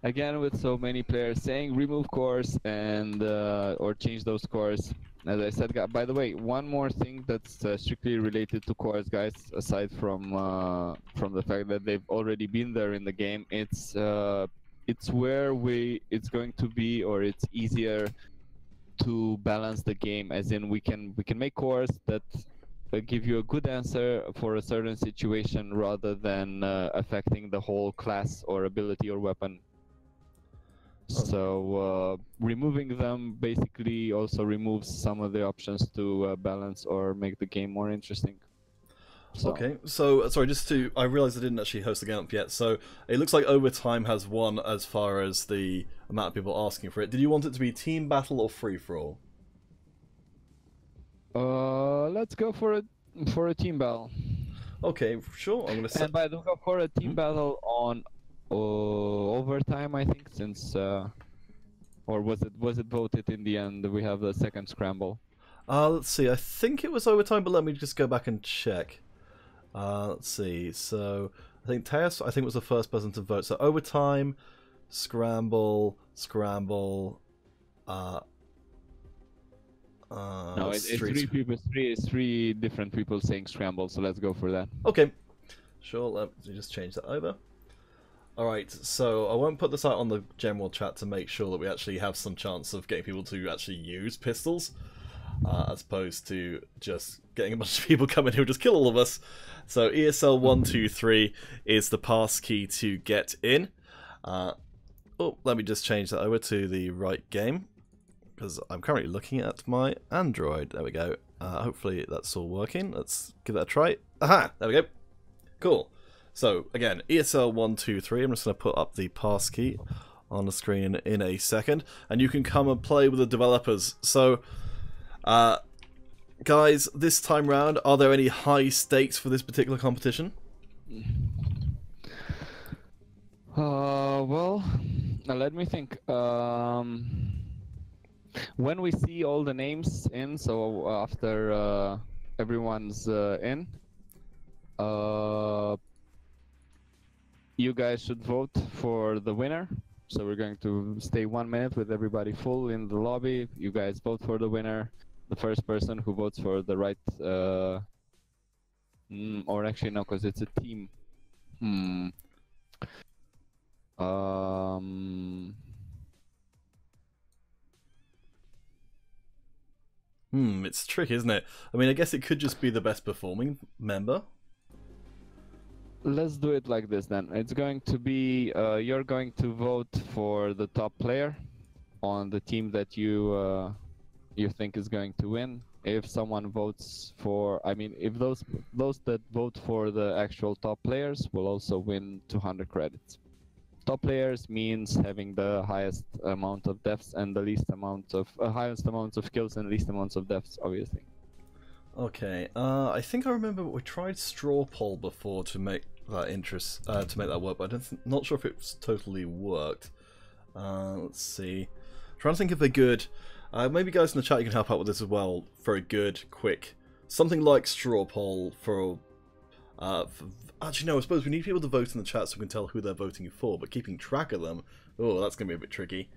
Again, with so many players saying remove cores and or change those cores. As I said, by the way, one more thing that's strictly related to cores, guys, aside from the fact that they've already been there in the game, it's where it's going to be, or it's easier to balance the game, as in we can make cores that give you a good answer for a certain situation rather than affecting the whole class or ability or weapon. So removing them basically also removes some of the options to balance or make the game more interesting. So. Okay, so sorry, I realised I didn't actually host the game up yet, so it looks like Overtime has won as far as the amount of people asking for it. Did you want it to be team battle or free-for-all? Let's go for a team battle. Okay, sure. I'm gonna. And by the way, go for a team battle on overtime, I think, since or was it voted in the end? We have the second scramble. Let's see. I think it was overtime, but let me just go back and check. Let's see. So I think Teos, was the first person to vote. So overtime, scramble. No, it's 3 people. Three different people saying scramble. So let's go for that. Okay, sure. Let me just change that over. All right. So I won't put this out on the general chat to make sure that we actually have some chance of getting people to actually use pistols, as opposed to just getting a bunch of people coming who just kill all of us. So ESL 123 is the pass key to get in. Let me just change that over to the right game. because I'm currently looking at my Android. There we go. Hopefully that's all working. Let's give that a try. Aha! There we go. Cool. So, again, ESL123. I'm just going to put up the passkey on the screen in a second. And you can come and play with the developers. So, guys, this time round, are there any high stakes for this particular competition? Well, let me think. When we see all the names in, so after everyone's in, you guys should vote for the winner. So we're going to stay 1 minute with everybody full in the lobby. You guys vote for the winner. The first person who votes for the right, or actually no, because it's a team. It's tricky, isn't it? I mean, I guess it could just be the best performing member. Let's do it like this then. It's going to be, you're going to vote for the top player on the team that you think is going to win. If someone votes for, I mean, if those that vote for the actual top players will also win 200 credits. Top players means having the highest amount of deaths and the least amount of highest amounts of kills and least amounts of deaths, obviously. Okay, I think I remember we tried straw poll before to make that work, but I'm not sure if it's totally worked. Let's see. Trying to think of a good. Maybe guys in the chat you can help out with this as well for a good, quick, something like straw poll for. Actually, no. I suppose we need people to vote in the chat so we can tell who they're voting for. But keeping track of them, oh, that's gonna be a bit tricky.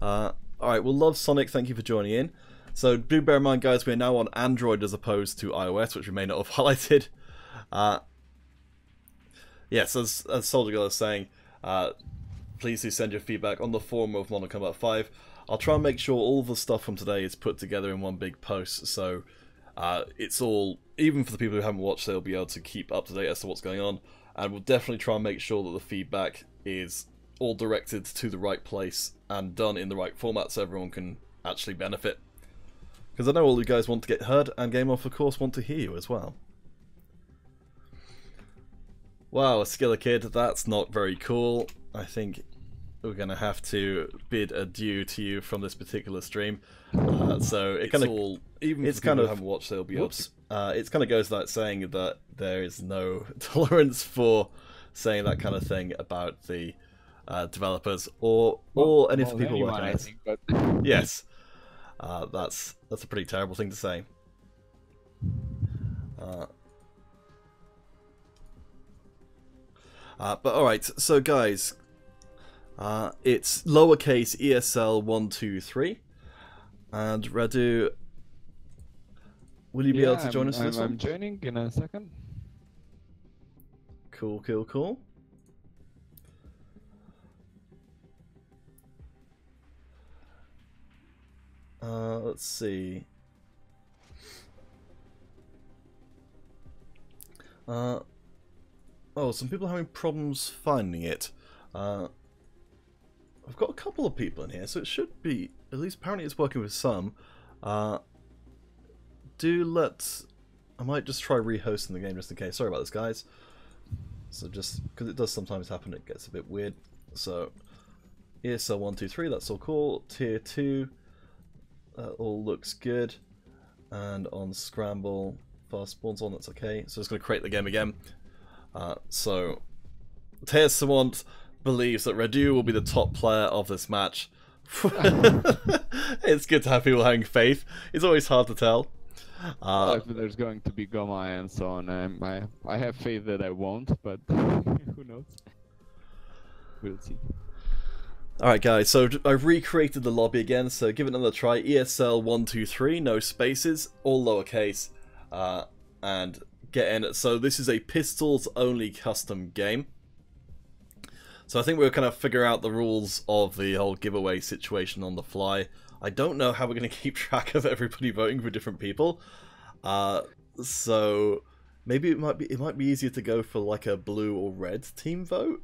All right. Well, Love Sonic, thank you for joining in. So do bear in mind, guys, we're now on Android as opposed to iOS, which we may not have highlighted. Yes, as Soldier Girl is saying, please do send your feedback on the forum of Modern Combat 5. I'll try and make sure all the stuff from today is put together in one big post, so it's all, even for the people who haven't watched, they'll be able to keep up to date as to what's going on. And we'll definitely try and make sure that the feedback is all directed to the right place and done in the right format so everyone can actually benefit. Because I know all you guys want to get heard, and Game Off, of course, want to hear you as well. Wow, a Skiller Kid, that's not very cool. I think we're going to have to bid adieu to you from this particular stream. So it kind of, even it's kind of haven't watched, they'll be oops. It kind of goes without saying that there is no tolerance for saying that kind of thing about the developers or any of the people working on it. Yes. That's a pretty terrible thing to say. But alright, so guys, it's lowercase ESL123, and Radu, will you be able to join us for this one? I'm joining in a second. Cool, cool, cool. Let's see. Oh, some people are having problems finding it. I've got a couple of people in here, so it should be, at least apparently it's working with some. I might just try rehosting the game just in case. Sorry about this, guys. So just, because it does sometimes happen, it gets a bit weird. So, ESL123, that's all cool. Tier 2, that all looks good. And on Scramble, fast spawns on, that's okay. So it's going to create the game again. So, Tears Savant believes that Radu will be the top player of this match. It's good to have people having faith. It's always hard to tell. If there's going to be Goma and so on, I have faith that I won't, but who knows? We'll see. Alright guys, so I've recreated the lobby again, so give it another try. ESL123, no spaces, all lowercase, and get in. So this is a pistols only custom game. So I think we're kind of figure out the rules of the whole giveaway situation on the fly. I don't know how we're going to keep track of everybody voting for different people. So maybe it might be easier to go for like a blue or red team vote.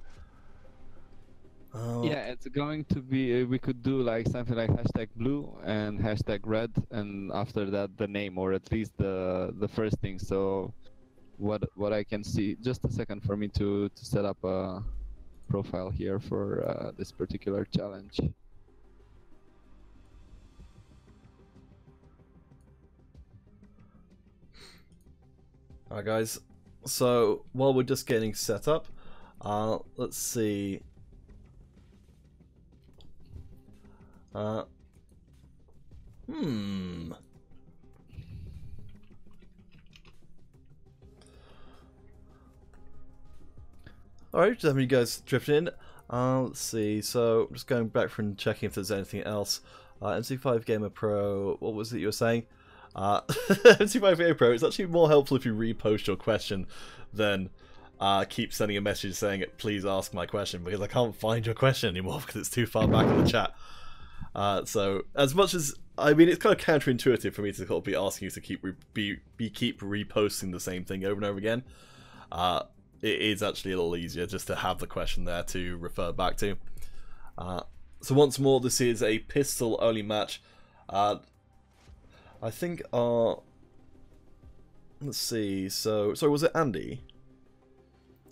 Oh, Yeah, it's going to be. We could do like something like hashtag blue and hashtag red, and after that the name, or at least the first thing. So what I can see. Just a second for me to set up a profile here for this particular challenge. Alright guys, so while we're just getting set up, let's see. Alright, just having you guys drift in. Let's see, so just going back from checking if there's anything else. MC5 Gamer Pro, what was it you were saying? MC5 Gamer Pro, it's actually more helpful if you repost your question than keep sending a message saying, please ask my question, because I can't find your question anymore because it's too far back in the chat. So, as much as, I mean, it's kind of counterintuitive for me to sort of be asking you to keep keep reposting the same thing over and over again. It is actually a little easier just to have the question there to refer back to. So once more, this is a pistol only match. I think our... Let's see, so was it Andy?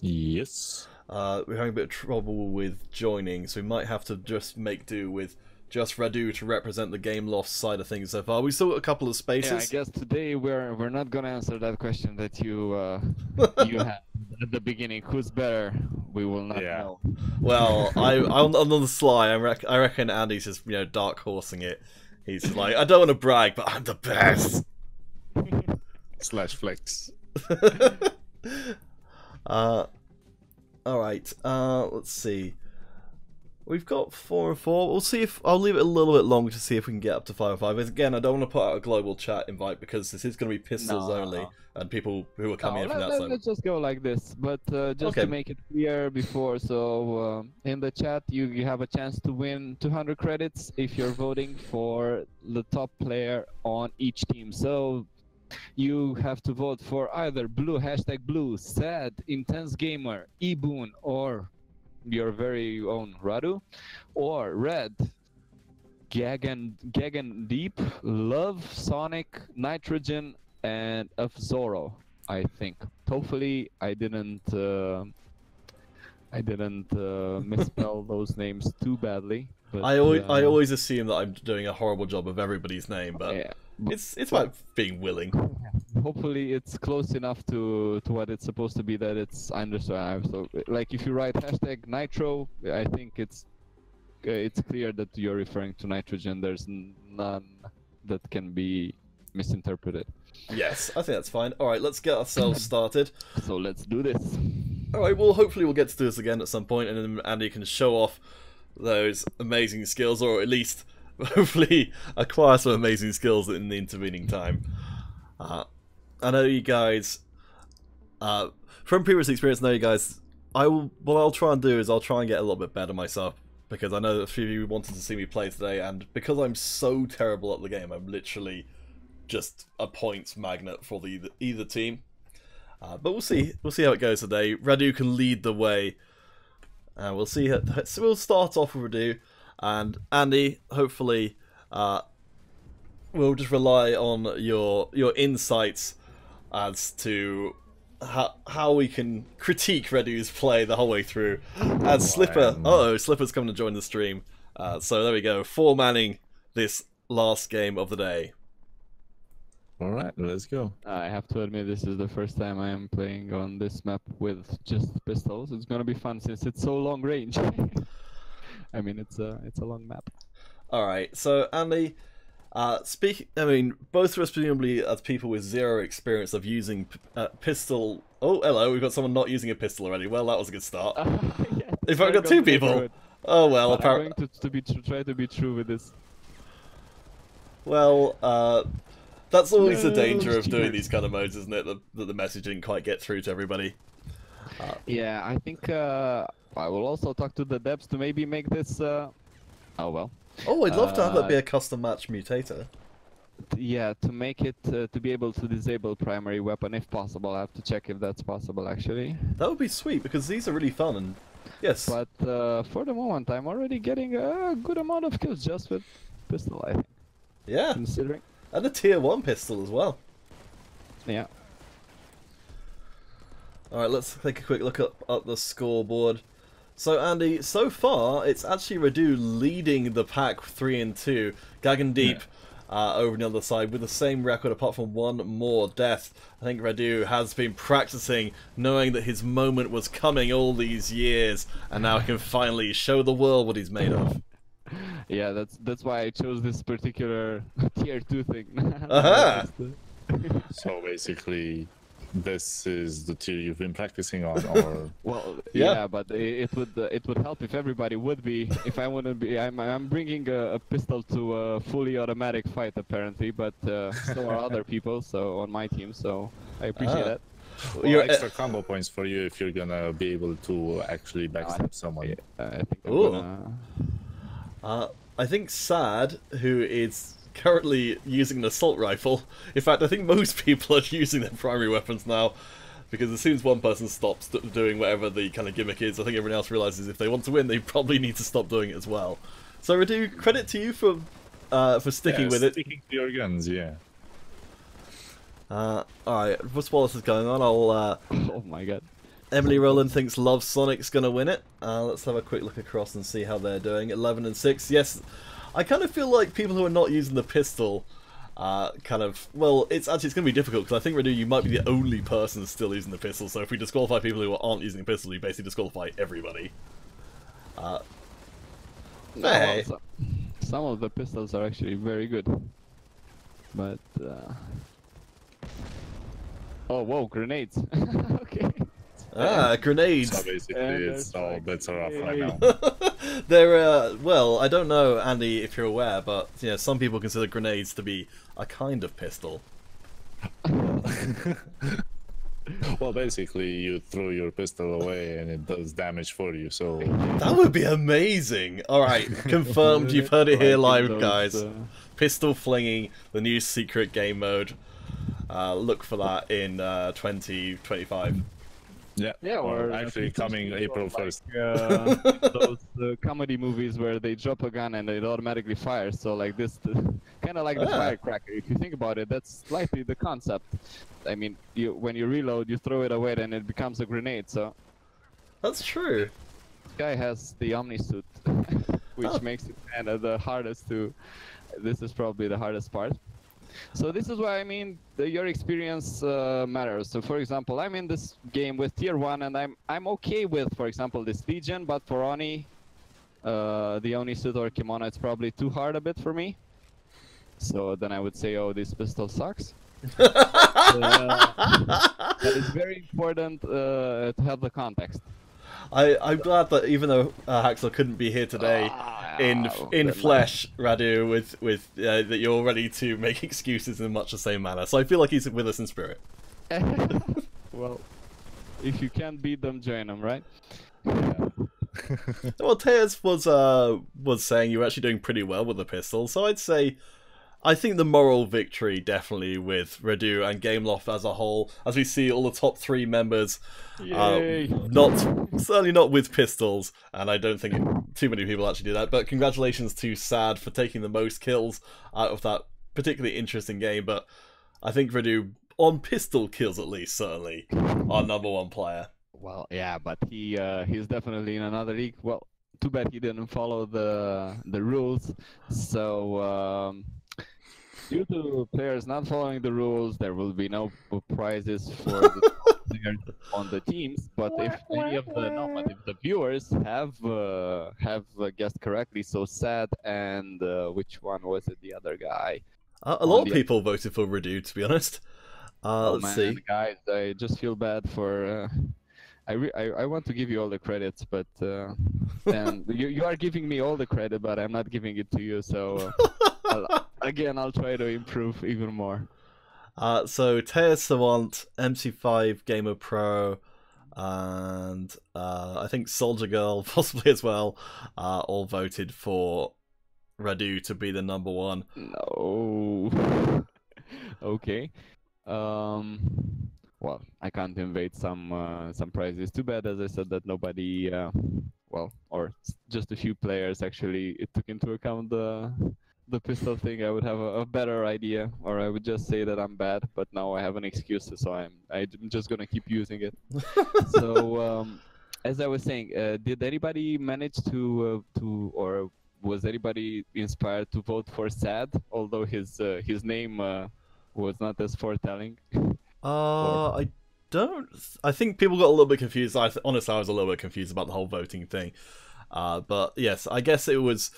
Yes. We're having a bit of trouble with joining, so we might have to just make do with just Radu to represent the Game Loft side of things so far. We still got a couple of spaces. Yeah, I guess today we're not gonna answer that question that you you had at the beginning. Who's better? We will not know. Well, I'm on the sly. I reckon Andy's just dark horsing it. He's like, I don't want to brag, but I'm the best. Slash flex. All right. Let's see. We've got 4 and 4. We'll see if I'll leave it a little bit longer to see if we can get up to 5 and 5. Again, I don't want to put out a global chat invite because this is going to be pistols only, and people who are coming in from that side. Let's just go like this, but just to make it clear before. So in the chat, you have a chance to win 200 credits if you're voting for the top player on each team. So you have to vote for either blue, hashtag blue, sad, intense gamer, Eboon, or your very own Radu, or red, Gagan Deep, Love, Sonic, Nitrogen, and of Zoro, I think. Hopefully I didn't misspell those names too badly. But, I always assume that I'm doing a horrible job of everybody's name, but yeah, it's about being willing. Hopefully it's close enough to what it's supposed to be that it's understood. So, like, if you write hashtag Nitro, I think it's clear that you're referring to Nitrogen. There's none that can be misinterpreted. Yes, I think that's fine. All right, let's get ourselves started. So let's do this. All right, well, hopefully we'll get to do this again at some point, and then Andy can show off those amazing skills, or at least hopefully acquire some amazing skills in the intervening time. I know you guys, from previous experience, what I'll try and do is I'll try and get a little bit better myself, because I know that a few of you wanted to see me play today, and because I'm so terrible at the game, I'm literally just a points magnet for either team. But we'll see how it goes today. Radu can lead the way. We'll see. So we'll start off with Radu, and Andy. Hopefully, we'll just rely on your insights as to how we can critique Radu's play the whole way through. And Slipper, Slipper's coming to join the stream. So there we go, 4-manning this last game of the day. All right, let's go. I have to admit, this is the first time I am playing on this map with just pistols. It's gonna be fun since it's so long range. I mean, it's a long map. All right, so Andy, both of us presumably as people with zero experience of using pistol. Oh, hello, we've got someone not using a pistol already. Well, that was a good start. Yes, in fact, we've got 2 people. Oh well, apparently. I'm going to try to be true with this. Well, that's always the danger of doing these kind of modes, isn't it? That the message didn't quite get through to everybody. Yeah, I think I will also talk to the devs to maybe make this. Oh well. Oh, I'd love to have that be a custom match mutator. Yeah, to make it to be able to disable primary weapon if possible. I have to check if that's possible actually. That would be sweet, because these are really fun, and Yes. But for the moment, I'm already getting a good amount of kills just with pistol, I think. Yeah. Considering. And a tier 1 pistol as well. Yeah. Alright, let's take a quick look at the scoreboard. So Andy, so far it's actually Radu leading the pack 3-2. Gagan Deep over on the other side with the same record apart from one more death. I think Radu has been practicing, knowing that his moment was coming all these years, and now he can finally show the world what he's made of. Yeah, that's why I chose this particular tier 2 thing. Aha! So basically, this is the tier you've been practicing on, or Well, Yeah. yeah, but it would help if everybody would be. If I wouldn't be, I'm bringing a pistol to a fully automatic fight apparently, but so are other people. So on my team, so I appreciate that. well, You're- extra combo points for you if you're gonna be able to actually backstab someone. I think I'm Ooh. gonna. I think Sad, who is currently using an assault rifle, in fact I think most people are using their primary weapons now, because as soon as one person stops doing whatever the kind of gimmick is, I think everyone else realises if they want to win they probably need to stop doing it as well. So Radu, credit to you for sticking with it. Sticking to your guns, yeah. Alright, while this is going on, I'll Oh my god. Emily Rowland thinks Love Sonic's gonna win it. Let's have a quick look across and see how they're doing. 11 and 6. Yes, I kind of feel like people who are not using the pistol, well, it's going to be difficult because I think Radu, you might be the only person still using the pistol. So if we disqualify people who aren't using the pistol, you basically disqualify everybody. Hey. Some of the pistols are actually very good, but oh whoa, grenades. Okay. Grenades. So basically, And it's all bets are off right hey. now. They're, well, I don't know, Andy, if you're aware, but you know, some people consider grenades to be a kind of pistol. Well, basically, you throw your pistol away and it does damage for you. So That would be amazing. Alright, confirmed, you've heard it here Like in live, those, guys. Pistol flinging, the new secret game mode. Look for that in 2025. Yeah, or actually coming April 1st. Those comedy movies where they drop a gun and it automatically fires. So like this, kind of like the firecracker. If you think about it, that's slightly the concept. I mean, when you reload, you throw it away, then it becomes a grenade. So That's true. this guy has the Omni suit, which makes it kind of the hardest to. This is probably the hardest part. So this is why I mean your experience matters. So for example, I'm in this game with tier 1 and I'm okay with, for example, this Legion, but for Oni, the Oni suit or kimono, it's probably too hard a bit for me. So then I would say, oh, this pistol sucks. But it's very important to have the context. I'm glad that even though Haxel couldn't be here today, in flesh, Radu, with that you're ready to make excuses in much the same manner. So I feel like he's with us in spirit. Well, if you can't beat them, join them, right? Well, Tears was saying you were actually doing pretty well with the pistol, so I'd say I think the moral victory definitely with Radu and Gameloft as a whole, as we see all the top 3 members, certainly not with pistols, and I don't think too many people actually do that. But congratulations to Sad for taking the most kills out of that particularly interesting game. But I think Radu, on pistol kills at least, certainly our #1 player. Well, yeah, but he's definitely in another league. Well, too bad he didn't follow the rules. So due to players not following the rules, there will be no prizes for the players on the teams. But if any of the viewers have guessed correctly, so Sad and which one was it? The other guy. A lot of people voted for Radu, to be honest. Let's see. Guys, I just feel bad for. I want to give you all the credits, but and you are giving me all the credit, but I'm not giving it to you. So I'll try to improve even more. So Tears Savant, MC5 Gamer Pro, and I think Soldier Girl possibly as well, all voted for Radu to be the #1. No. Okay. well, I can't invade some prizes. Too bad, as I said, that nobody, well, or just a few players actually took into account the pistol thing. I would have a better idea, or I would just say that I'm bad. But now I have an excuse, so I'm just gonna keep using it. So as I was saying, did anybody manage to or was anybody inspired to vote for Sad, although his name was not as foretelling? I don't. I think people got a little bit confused. Honestly, I was a little bit confused about the whole voting thing. But yes, I guess it was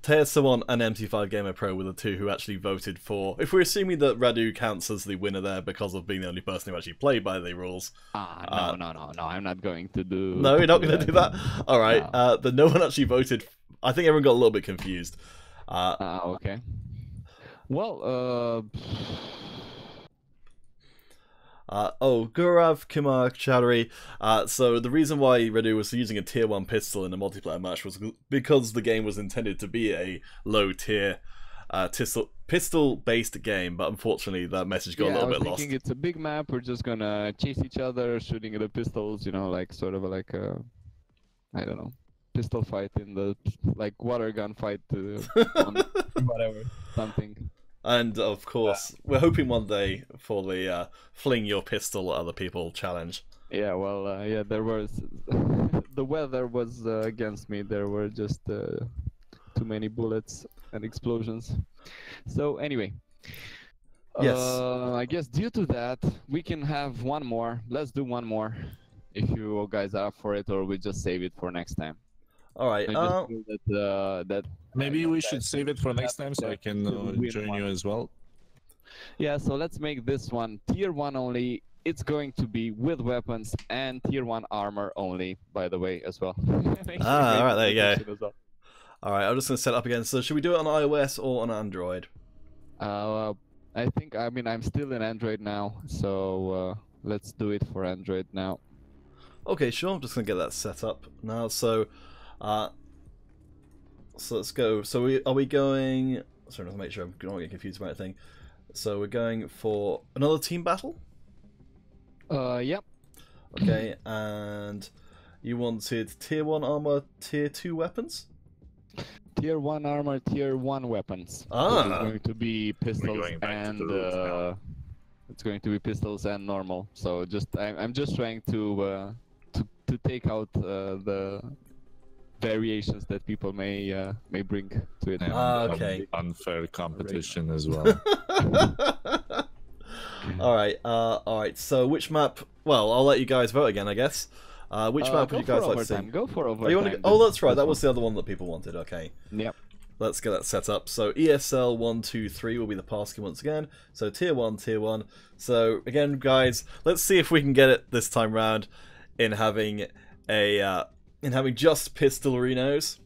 TS1 and MC5 Gamer Pro were the two who actually voted for. If we're assuming that Radu counts as the winner there because of being the only person who actually played by the rules. No, I'm not going to do. No, you're not going to do that. All right. No. Then no one actually voted. I think everyone got a little bit confused. Okay. Well, Gurav Kumar Chowdhury. So the reason why Radu was using a tier 1 pistol in a multiplayer match was because the game was intended to be a low tier pistol-based game, but unfortunately that message got a little bit lost. It's a big map. We're just gonna chase each other, shooting at the pistols. You know, like sort of like a, I don't know, pistol fight in the like water gun fight, whatever, something. And of course, we're hoping one day for the fling your pistol at other people challenge. Yeah, well, yeah, there was the weather was against me. There were just too many bullets and explosions. So anyway, yes, I guess due to that, we can have one more. Let's do one more, if you guys are up for it, or we just save it for next time. All right. I just feel that maybe we should save it for next time, so I can join you as well. Yeah, so let's make this one tier 1 only. It's going to be with weapons and tier 1 armor only, by the way, as well. All right, there you go. Well. All right, I'm just going to set it up again. So should we do it on iOS or on Android? I think, I mean, I'm still in Android now, so let's do it for Android now. Okay, sure. I'm just going to get that set up now. So let's go. So are we going... Sorry, let's make sure I'm not getting confused about anything. So we're going for another team battle? Yep. Okay, and you wanted tier 1 armor, tier 2 weapons? Tier 1 armor, tier 1 weapons. Ah. It's going to be pistols and it's going to be pistols and normal. So just I'm just trying to take out the variations that people may bring to it. Okay. Unfair competition as well. All right. So which map? Well, I'll let you guys vote again, I guess. Which map would you guys like to see? Go for overtime. Oh, that's right. That was the other one that people wanted. Okay. Yep. Let's get that set up. So ESL 1, 2, 3 will be the passkey once again. So tier 1, tier 1. So again, guys, let's see if we can get it this time round in having just pistol Renos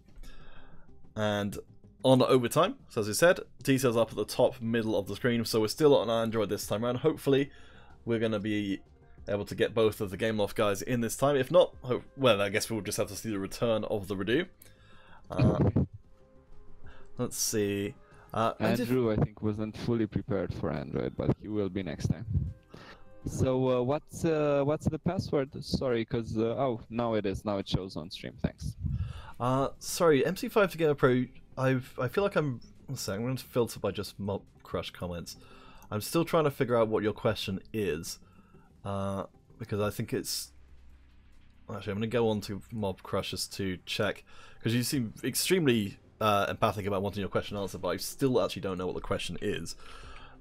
and on overtime. So as I said, details up at the top middle of the screen. So we're still on Android this time around. Hopefully, we're going to be able to get both of the Gameloft guys in this time. If not, well, I guess we'll just have to see the return of the Radu. Let's see. Andrew, I think, wasn't fully prepared for Android, but he will be next time. So what's the password? Sorry, because oh, now it is. Now it shows on stream. Thanks. Sorry, MC5 to Gamer Pro. I feel like I'm going to filter by just Mob Crush comments. I'm still trying to figure out what your question is, because I think it's. Actually, I'm going to go on to Mob Crushers to check, because you seem extremely empathic about wanting your question answered, but I still actually don't know what the question is.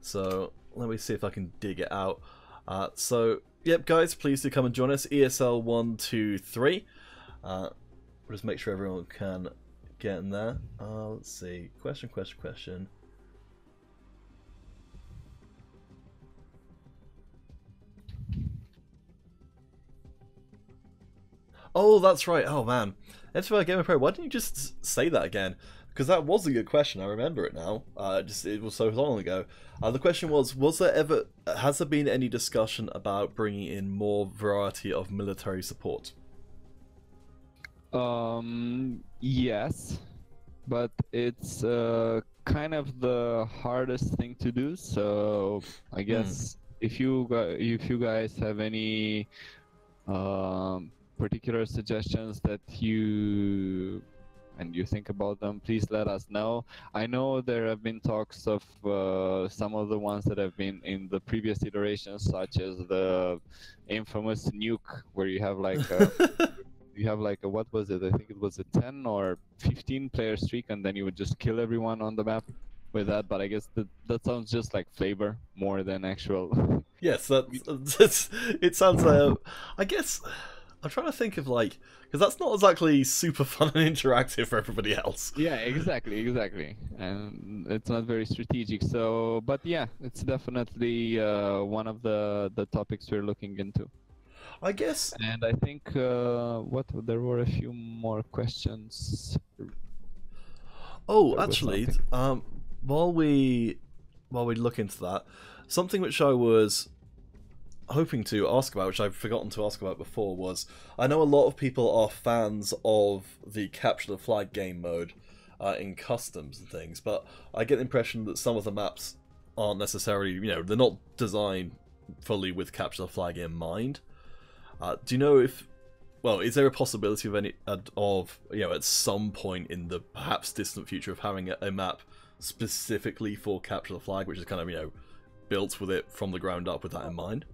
So let me see if I can dig it out. So yep, guys, please do come and join us. ESL 1, 2, 3. We'll just make sure everyone can get in there. Let's see. Question. Oh, that's right. Oh man, MC5 Gamer Pro. Why didn't you just say that again? Because that was a good question. I remember it now. It was so long ago. The question was has there been any discussion about bringing in more variety of military support? Yes, but it's kind of the hardest thing to do. So I guess if you guys have any particular suggestions that you think about them, please let us know. I know there have been talks of some of the ones that have been in the previous iterations, such as the infamous nuke, where you have like a what was it? I think it was a 10 or 15 player streak, and then you would just kill everyone on the map with that. But I guess that sounds just like flavor more than actual. Yes, it sounds. I guess I'm trying to think of like, because that's not exactly super fun and interactive for everybody else. Yeah, exactly, and it's not very strategic. So, but yeah, it's definitely one of the topics we're looking into. I guess. And I think there were a few more questions. Oh, actually, while we look into that, something which I was hoping to ask about, which I've forgotten to ask about before, was I know a lot of people are fans of the capture the flag game mode in customs and things, but I get the impression that some of the maps aren't necessarily, they're not designed fully with capture the flag in mind. Do you know if, is there a possibility of at some point in the perhaps distant future of having a map specifically for capture the flag, which is kind of, built with it from the ground up with that in mind?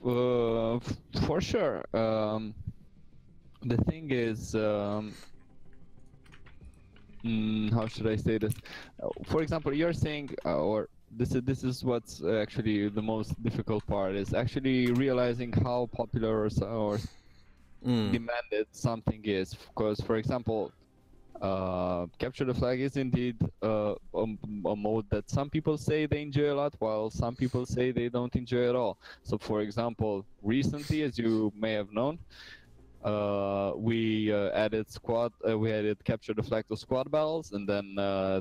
For sure. The thing is, how should I say this? For example, you're saying, or this is what's actually the most difficult part, is actually realizing how popular or demanded something is. Because, for example, capture the flag is indeed a mode that some people say they enjoy a lot, while some people say they don't enjoy at all. So, for example, recently, as you may have known, we added capture the flag to squad battles, and then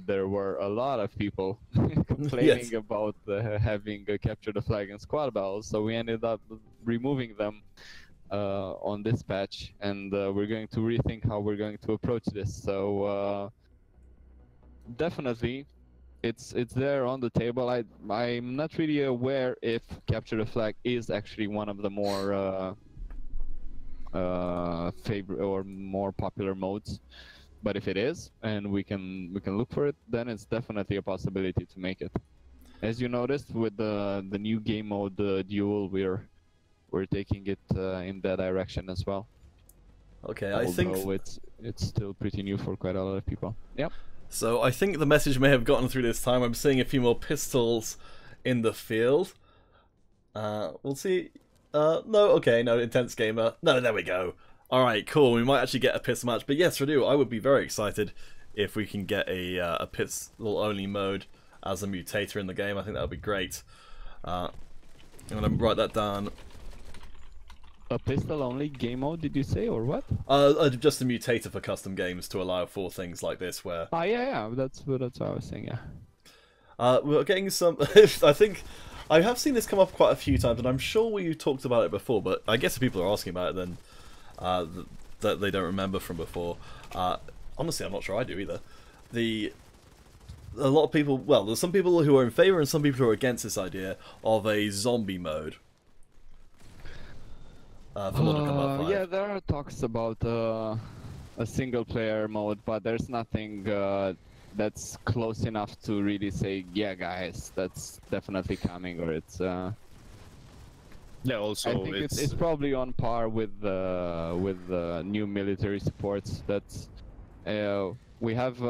there were a lot of people complaining about having capture the flag in squad battles. So we ended up removing them on this patch, and we're going to rethink how we're going to approach this. So definitely, it's there on the table. I'm not really aware if capture the flag is actually one of the more favorite or more popular modes, but if it is, and we can look for it, then it's definitely a possibility to make it. As you noticed with the new game mode, the duel, we're taking it in that direction as well. Okay, although I think it's still pretty new for quite a lot of people. Yep. So I think the message may have gotten through this time. I'm seeing a few more pistols in the field. We'll see. No, Intense Gamer. No, there we go. Alright, cool. We might actually get a pistol match. But yes, Radu, I would be very excited if we can get a pistol-only mode as a mutator in the game. I think that would be great. I'm going to write that down. A pistol-only game mode, did you say, or what? Just a mutator for custom games to allow for things like this where... yeah, that's what I was saying, yeah. We're getting some... I think... I have seen this come up quite a few times, and I'm sure we talked about it before, but I guess if people are asking about it, then that they don't remember from before. Honestly, I'm not sure I do either. A lot of people... Well, there's some people who are in favour and some people who are against this idea of a zombie mode. For Modern Combat 5. Yeah, there are talks about a single-player mode, but there's nothing that's close enough to really say, yeah, guys, that's definitely coming, or it's. Yeah, also I think it's probably on par with new military supports. That's we have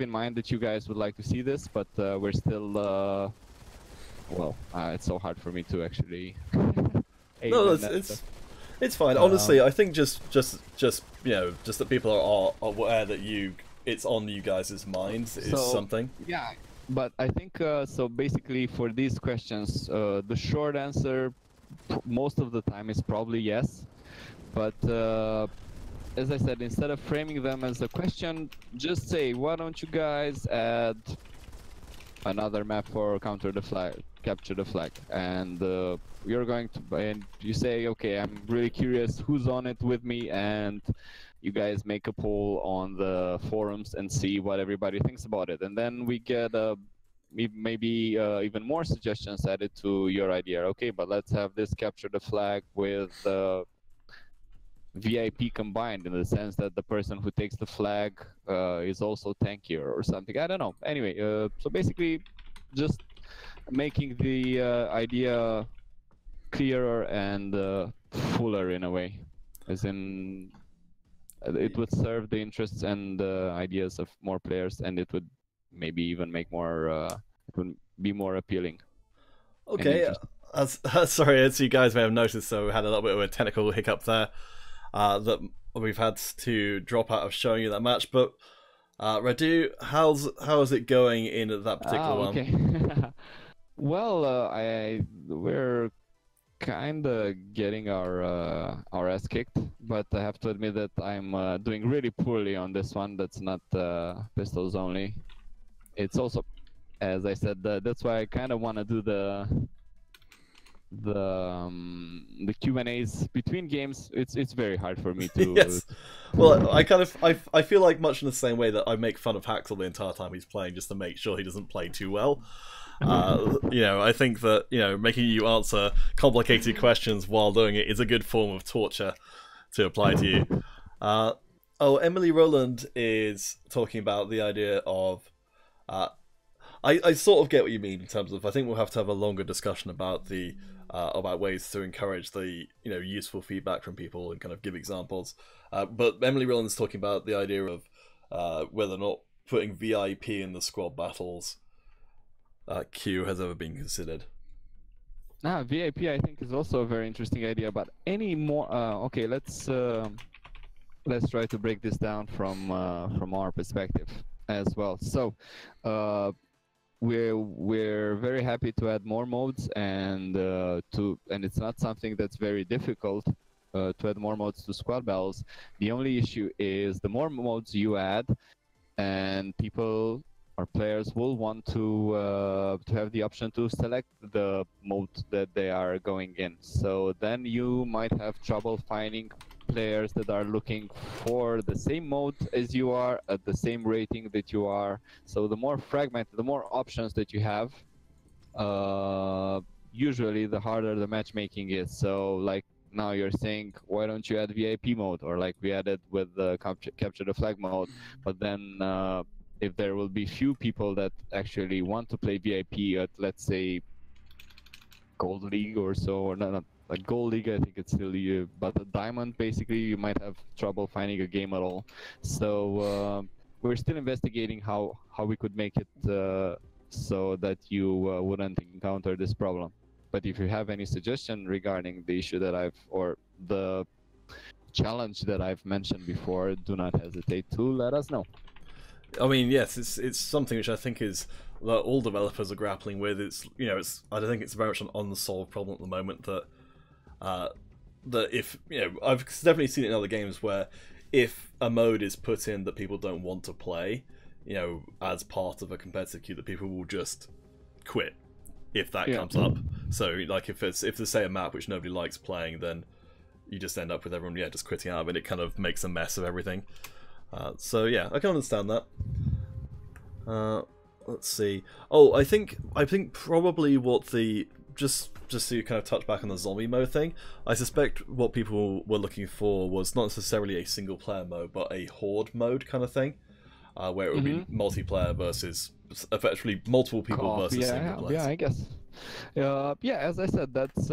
in mind that you guys would like to see this, but we're still. It's so hard for me to actually. No, it's fine. Honestly, I think just that people are aware that it's on you guys' minds is something. Yeah, but I think so. Basically, for these questions, the short answer most of the time is probably yes. But as I said, instead of framing them as a question, just say, why don't you guys add another map for capture the flag, and you're going to, and you say, okay, I'm really curious who's on it with me, and you guys make a poll on the forums and see what everybody thinks about it, and then we get a maybe even more suggestions added to your idea. Okay, but let's have this capture the flag with VIP combined, in the sense that the person who takes the flag is also tankier or something. I don't know. Anyway, so basically, just making the idea clearer and fuller in a way, as in it would serve the interests and ideas of more players, and it would maybe even make more it would be more appealing. Okay, sorry, as you guys may have noticed, so we had a little bit of a technical hiccup there that we've had to drop out of showing you that match. But Radu, how is it going in that particular one? Okay. Well, we're kind of getting our ass kicked, but I have to admit that I'm doing really poorly on this one. That's not pistols only. It's also, as I said, that's why I kind of want to do the Q&As between games. It's very hard for me to. Yes. Well, I feel like much in the same way that I make fun of Haxel the entire time he's playing, just to make sure he doesn't play too well. I think that making you answer complicated questions while doing it is a good form of torture to apply to you. Emily Rowland is talking about the idea of. I sort of get what you mean in terms of, I think we'll have to have a longer discussion about the about ways to encourage the useful feedback from people and kind of give examples. But Emily Rowland is talking about the idea of whether or not putting VIP in the squad battles queue has ever been considered. VIP I think is also a very interesting idea, but any more okay, let's try to break this down from our perspective as well. So we're very happy to add more modes, and it's not something that's very difficult to add more modes to squad battles. The only issue is the more modes you add, and people or players will want to have the option to select the mode that they are going in. So then you might have trouble finding players that are looking for the same mode as you are, at the same rating that you are. So the more fragmented, the more options that you have, usually the harder the matchmaking is. So like now you're saying, why don't you add VIP mode, or like we added with the capture the flag mode, but then if there will be few people that actually want to play VIP at, let's say, Gold League or so, or not like Gold League, I think it's still but a Diamond, basically, you might have trouble finding a game at all. So we're still investigating how we could make it so that you wouldn't encounter this problem. But if you have any suggestion regarding the issue that or the challenge that I've mentioned before, do not hesitate to let us know. I mean, yes, it's something which I think is that all developers are grappling with. I don't think it's very much an unsolved problem at the moment that if I've definitely seen it in other games where if a mode is put in that people don't want to play, as part of a competitive queue, that people will just quit if that comes up. So like if there's say a map which nobody likes playing, then you just end up with everyone just quitting out of it. It kind of makes a mess of everything. So yeah, I can understand that. Let's see. I think probably what just to kind of touch back on the zombie mode thing, I suspect what people were looking for was not necessarily a single player mode, but a horde mode kind of thing, where it would be multiplayer versus effectively multiple people versus single players. Yeah, I guess. As I said, that's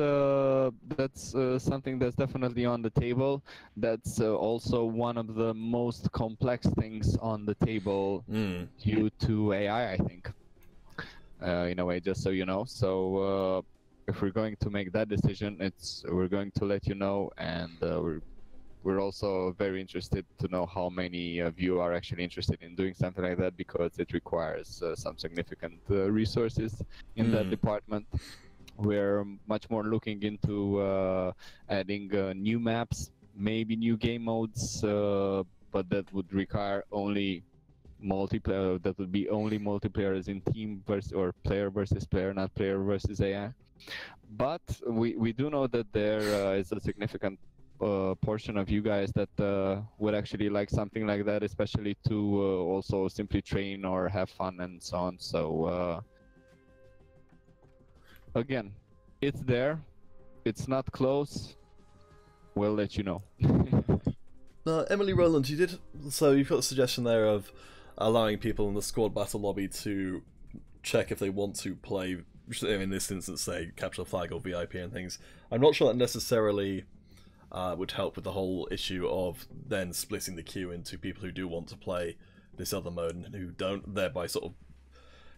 something that's definitely on the table. That's also one of the most complex things on the table due to AI, I think. In a way, just so you know. So if we're going to make that decision, we're going to let you know, and we're also very interested to know how many of you are actually interested in doing something like that, because it requires some significant resources in that department. We're much more looking into adding new maps, maybe new game modes, but that would require only multiplayer. That would be only multiplayers in team versus or player versus player, not player versus AI. But we do know that there is a significant portion of you guys that would actually like something like that, especially to also simply train or have fun and so on. So again, it's there. It's not close. We'll let you know. Emily Rowland, you did. So you've got a suggestion there of allowing people in the squad battle lobby to check if they want to play. In this instance, say capture the flag or VIP and things. I'm not sure that necessarily would help with the whole issue of then splitting the queue into people who do want to play this other mode and who don't, thereby sort of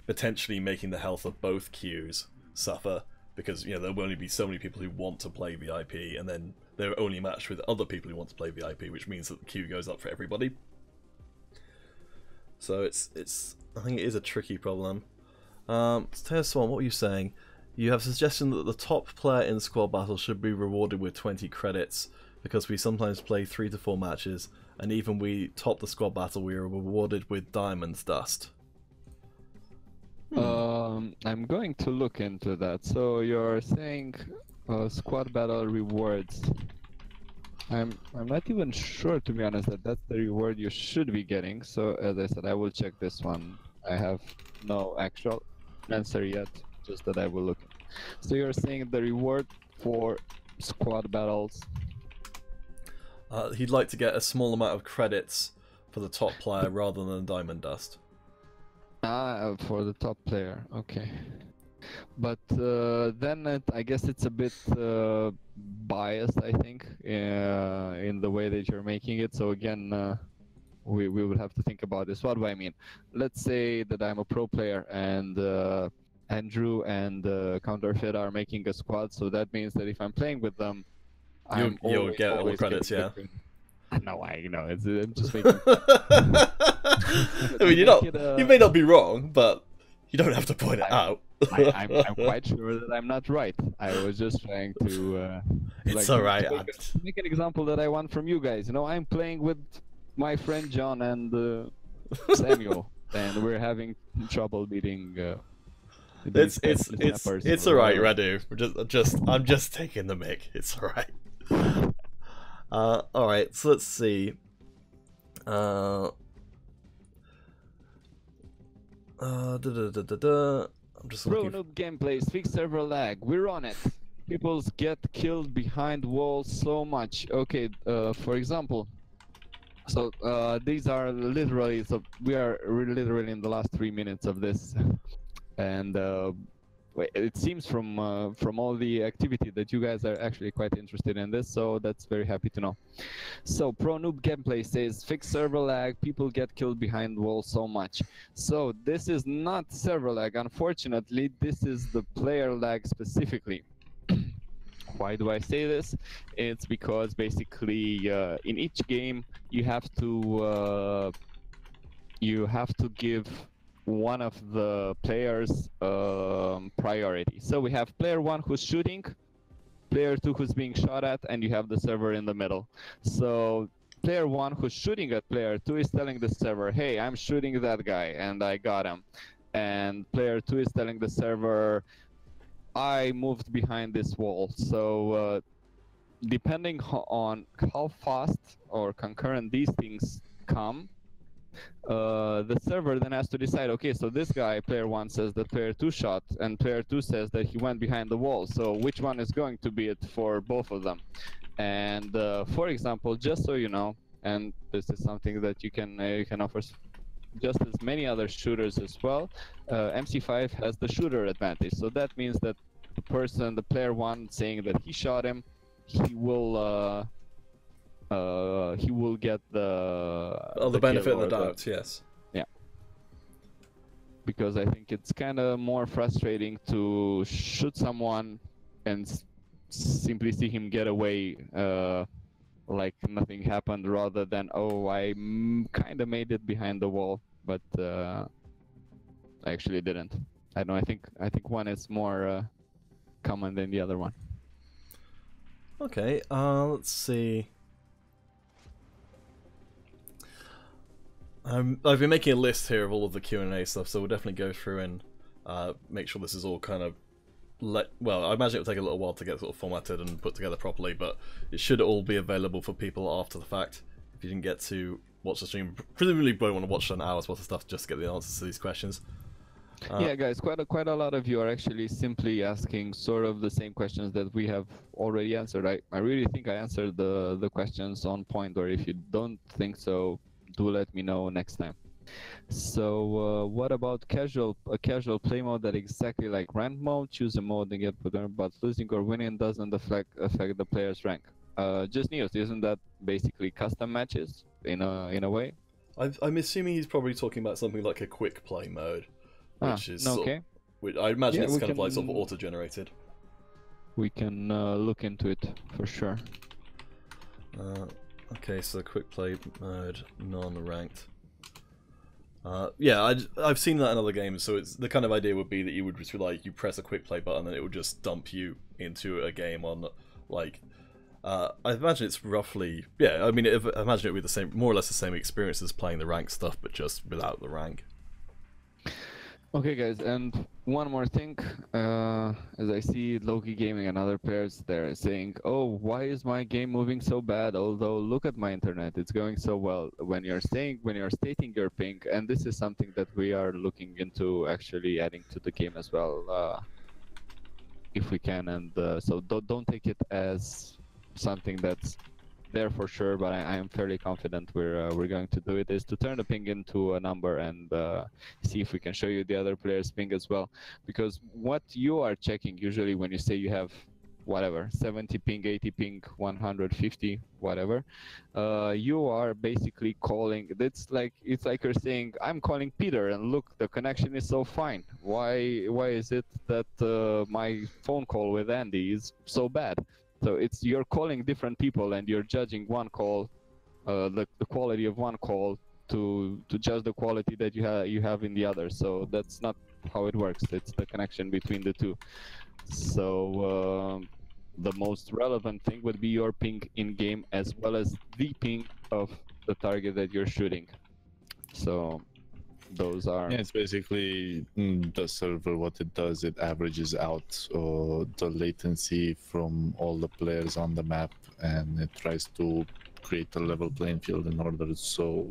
potentially making the health of both queues suffer, because there will only be so many people who want to play VIP, and then they're only matched with other people who want to play VIP, which means that the queue goes up for everybody. So it's I think it is a tricky problem. Swan, what were you saying? You have a suggestion that the top player in squad battle should be rewarded with 20 credits, because we sometimes play 3 to 4 matches, and even we top the squad battle, we are rewarded with diamonds dust. I'm going to look into that. So you're saying squad battle rewards. I'm not even sure, to be honest, that that's the reward you should be getting. So as I said, I will check this one. I have no actual answer yet, just that I will look. So you're saying the reward for squad battles? He'd like to get a small amount of credits for the top player rather than diamond dust. For the top player, okay. But then I guess it's a bit biased, I think, in the way that you're making it. So again, we would have to think about this. What do I mean? Let's say that I'm a pro player and Andrew and Counterfeit are making a squad. So that means that if I'm playing with them, you'll get all credits, yeah. No, I know. I'm just making. I mean, you may not be wrong, but you don't have to point it out. I'm quite sure that I'm not right. I was just trying to. It's alright. Make an example that I want from you guys. I'm playing with my friend John and Samuel, and we're having trouble beating. It's alright, Radu. I'm just taking the mic. It's alright. Alright, so let's see. I'm just looking. Pro noob gameplays, fix server lag. We're on it. People get killed behind walls so much. Okay, for example, so these are literally. So we are literally in the last 3 minutes of this, and it seems from all the activity that you guys are actually quite interested in this, so that's very happy to know. So Pro Noob Gameplay says, fix server lag, people get killed behind walls so much. So this is not server lag, unfortunately, this is the player lag specifically. Why do I say this? It's because basically in each game you have to give one of the players priority. So we have player 1 who's shooting, player 2 who's being shot at, and you have the server in the middle. So player 1 who's shooting at player 2 is telling the server, hey, I'm shooting that guy and I got him. And player 2 is telling the server, I moved behind this wall. So depending on how fast or concurrent these things come, the server then has to decide, okay, so this guy, player 1, says that player 2 shot, and player 2 says that he went behind the wall. So which one is going to be it for both of them? And for example, just so you know, and this is something that you can offer just as many other shooters as well, MC5 has the shooter advantage. So that means that the player 1 saying that he shot him, he will get the benefit of the doubt, yes. Yeah. Because I think it's kind of more frustrating to shoot someone and simply see him get away like nothing happened, rather than, oh, I kind of made it behind the wall, but I actually didn't. I don't know, I think one is more common than the other one. Okay, let's see. I've been making a list here of all of the Q&A stuff, so we'll definitely go through and make sure this is all kind of well, I imagine it will take a little while to get sort of formatted and put together properly, but it should all be available for people after the fact. If you didn't get to watch the stream, presumably you won't want to watch an hour's worth of stuff just to get the answers to these questions. Yeah, guys, quite a lot of you are actually simply asking sort of the same questions that we have already answered. I really think I answered the questions on point, or if you don't think so, do let me know next time. So what about a casual play mode that exactly like ranked mode? Choose a mode and get better, but losing or winning doesn't affect the player's rank. Just news, isn't that basically custom matches in a way? I'm assuming he's probably talking about something like a quick play mode, which is sort okay. of, which I imagine Yeah, it's we kind of like sort of can- auto-generated. We can look into it for sure. Okay, so quick play mode, non-ranked. Yeah, I've seen that in other games, so it's the kind of idea would be that you would just like you press a quick play button and it would just dump you into a game on like. I imagine it's roughly I mean I imagine it would be the same, more or less the same experience as playing the rank stuff, but just without the rank. Okay, guys, and one more thing. As I see Loki Gaming and other players, they're saying, "Oh, why is my game moving so bad? Although look at my internet, it's going so well." When you're stating your ping, and this is something that we are looking into actually adding to the game as well, if we can. And so don't take it as something that's there for sure, but I am fairly confident we're going to do it, is to turn the ping into a number and see if we can show you the other player's ping as well. Because what you are checking usually when you say you have whatever 70 ping, 80 ping, 150 whatever, you are basically calling, it's like you're saying, I'm calling Peter and look, the connection is so fine. Why is it that my phone call with Andy is so bad? So you're calling different people and you're judging one call, the quality of one call to judge the quality that you have in the other. So that's not how it works. It's the connection between the two. So the most relevant thing would be your ping in game as well as the ping of the target that you're shooting. So those are... Yeah, it's basically the server, what it does, it averages out the latency from all the players on the map, and it tries to create a level playing field in order so,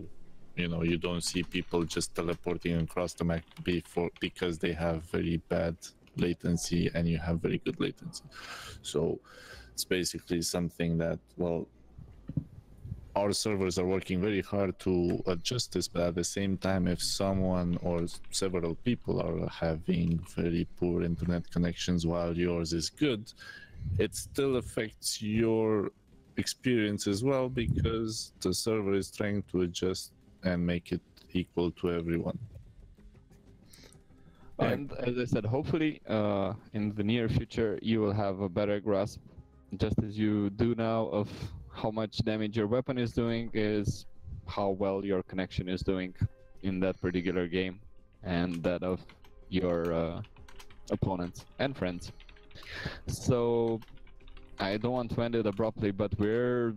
you know, you don't see people just teleporting across the map because they have very bad latency and you have very good latency. So it's basically something that, well, our servers are working very hard to adjust this, but at the same time, if someone or several people are having very poor internet connections while yours is good, it still affects your experience as well, because the server is trying to adjust and make it equal to everyone. And as I said, hopefully in the near future you will have a better grasp, just as you do now, of how much damage your weapon is doing, is how well your connection is doing in that particular game, and that of your opponents and friends. So I don't want to end it abruptly, but we're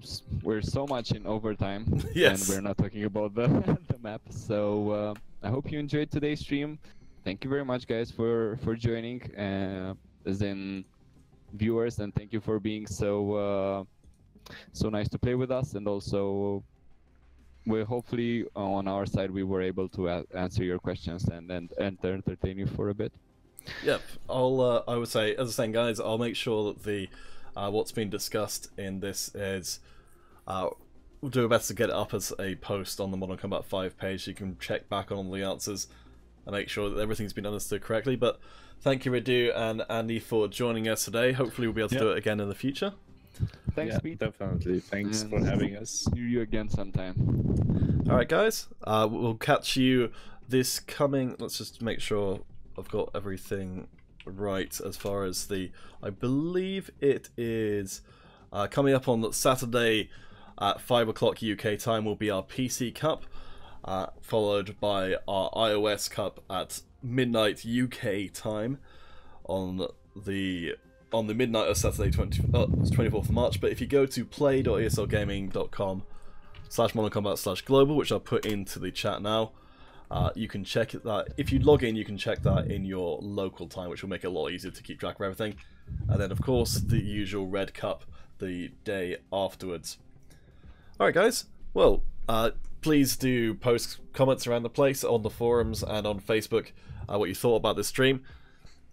so much in overtime. Yes. And we're not talking about the map. So I hope you enjoyed today's stream. Thank you very much, guys, for joining, as in viewers, and thank you for being so nice to play with us. And also, we hopefully on our side we were able to answer your questions and entertain you for a bit. Yep, I would say, as I was saying, guys, I'll make sure that the what's been discussed in this is we'll do our best to get it up as a post on the Modern Combat 5 page, so you can check back on all the answers and make sure that everything's been understood correctly. But thank you, Radu and Andy, for joining us today. Hopefully we'll be able to do it again in the future. Thanks, Pete. Definitely. Thanks for having us. See you again sometime. Alright, guys, we'll catch you this coming... Let's just make sure I've got everything right as far as the... I believe it is coming up on Saturday at 5 o'clock UK time will be our PC Cup, followed by our iOS Cup at midnight UK time on the midnight of Saturday 24th of March. But if you go to play.eslgaming.com/mononcombat/global, which I'll put into the chat now, you can check that. If you log in, you can check that in your local time, which will make it a lot easier to keep track of everything. And then, of course, the usual Red Cup the day afterwards. Alright, guys. Well, please do post comments around the place on the forums and on Facebook. what you thought about this stream.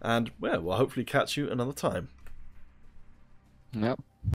And, well, we'll hopefully catch you another time. Yep.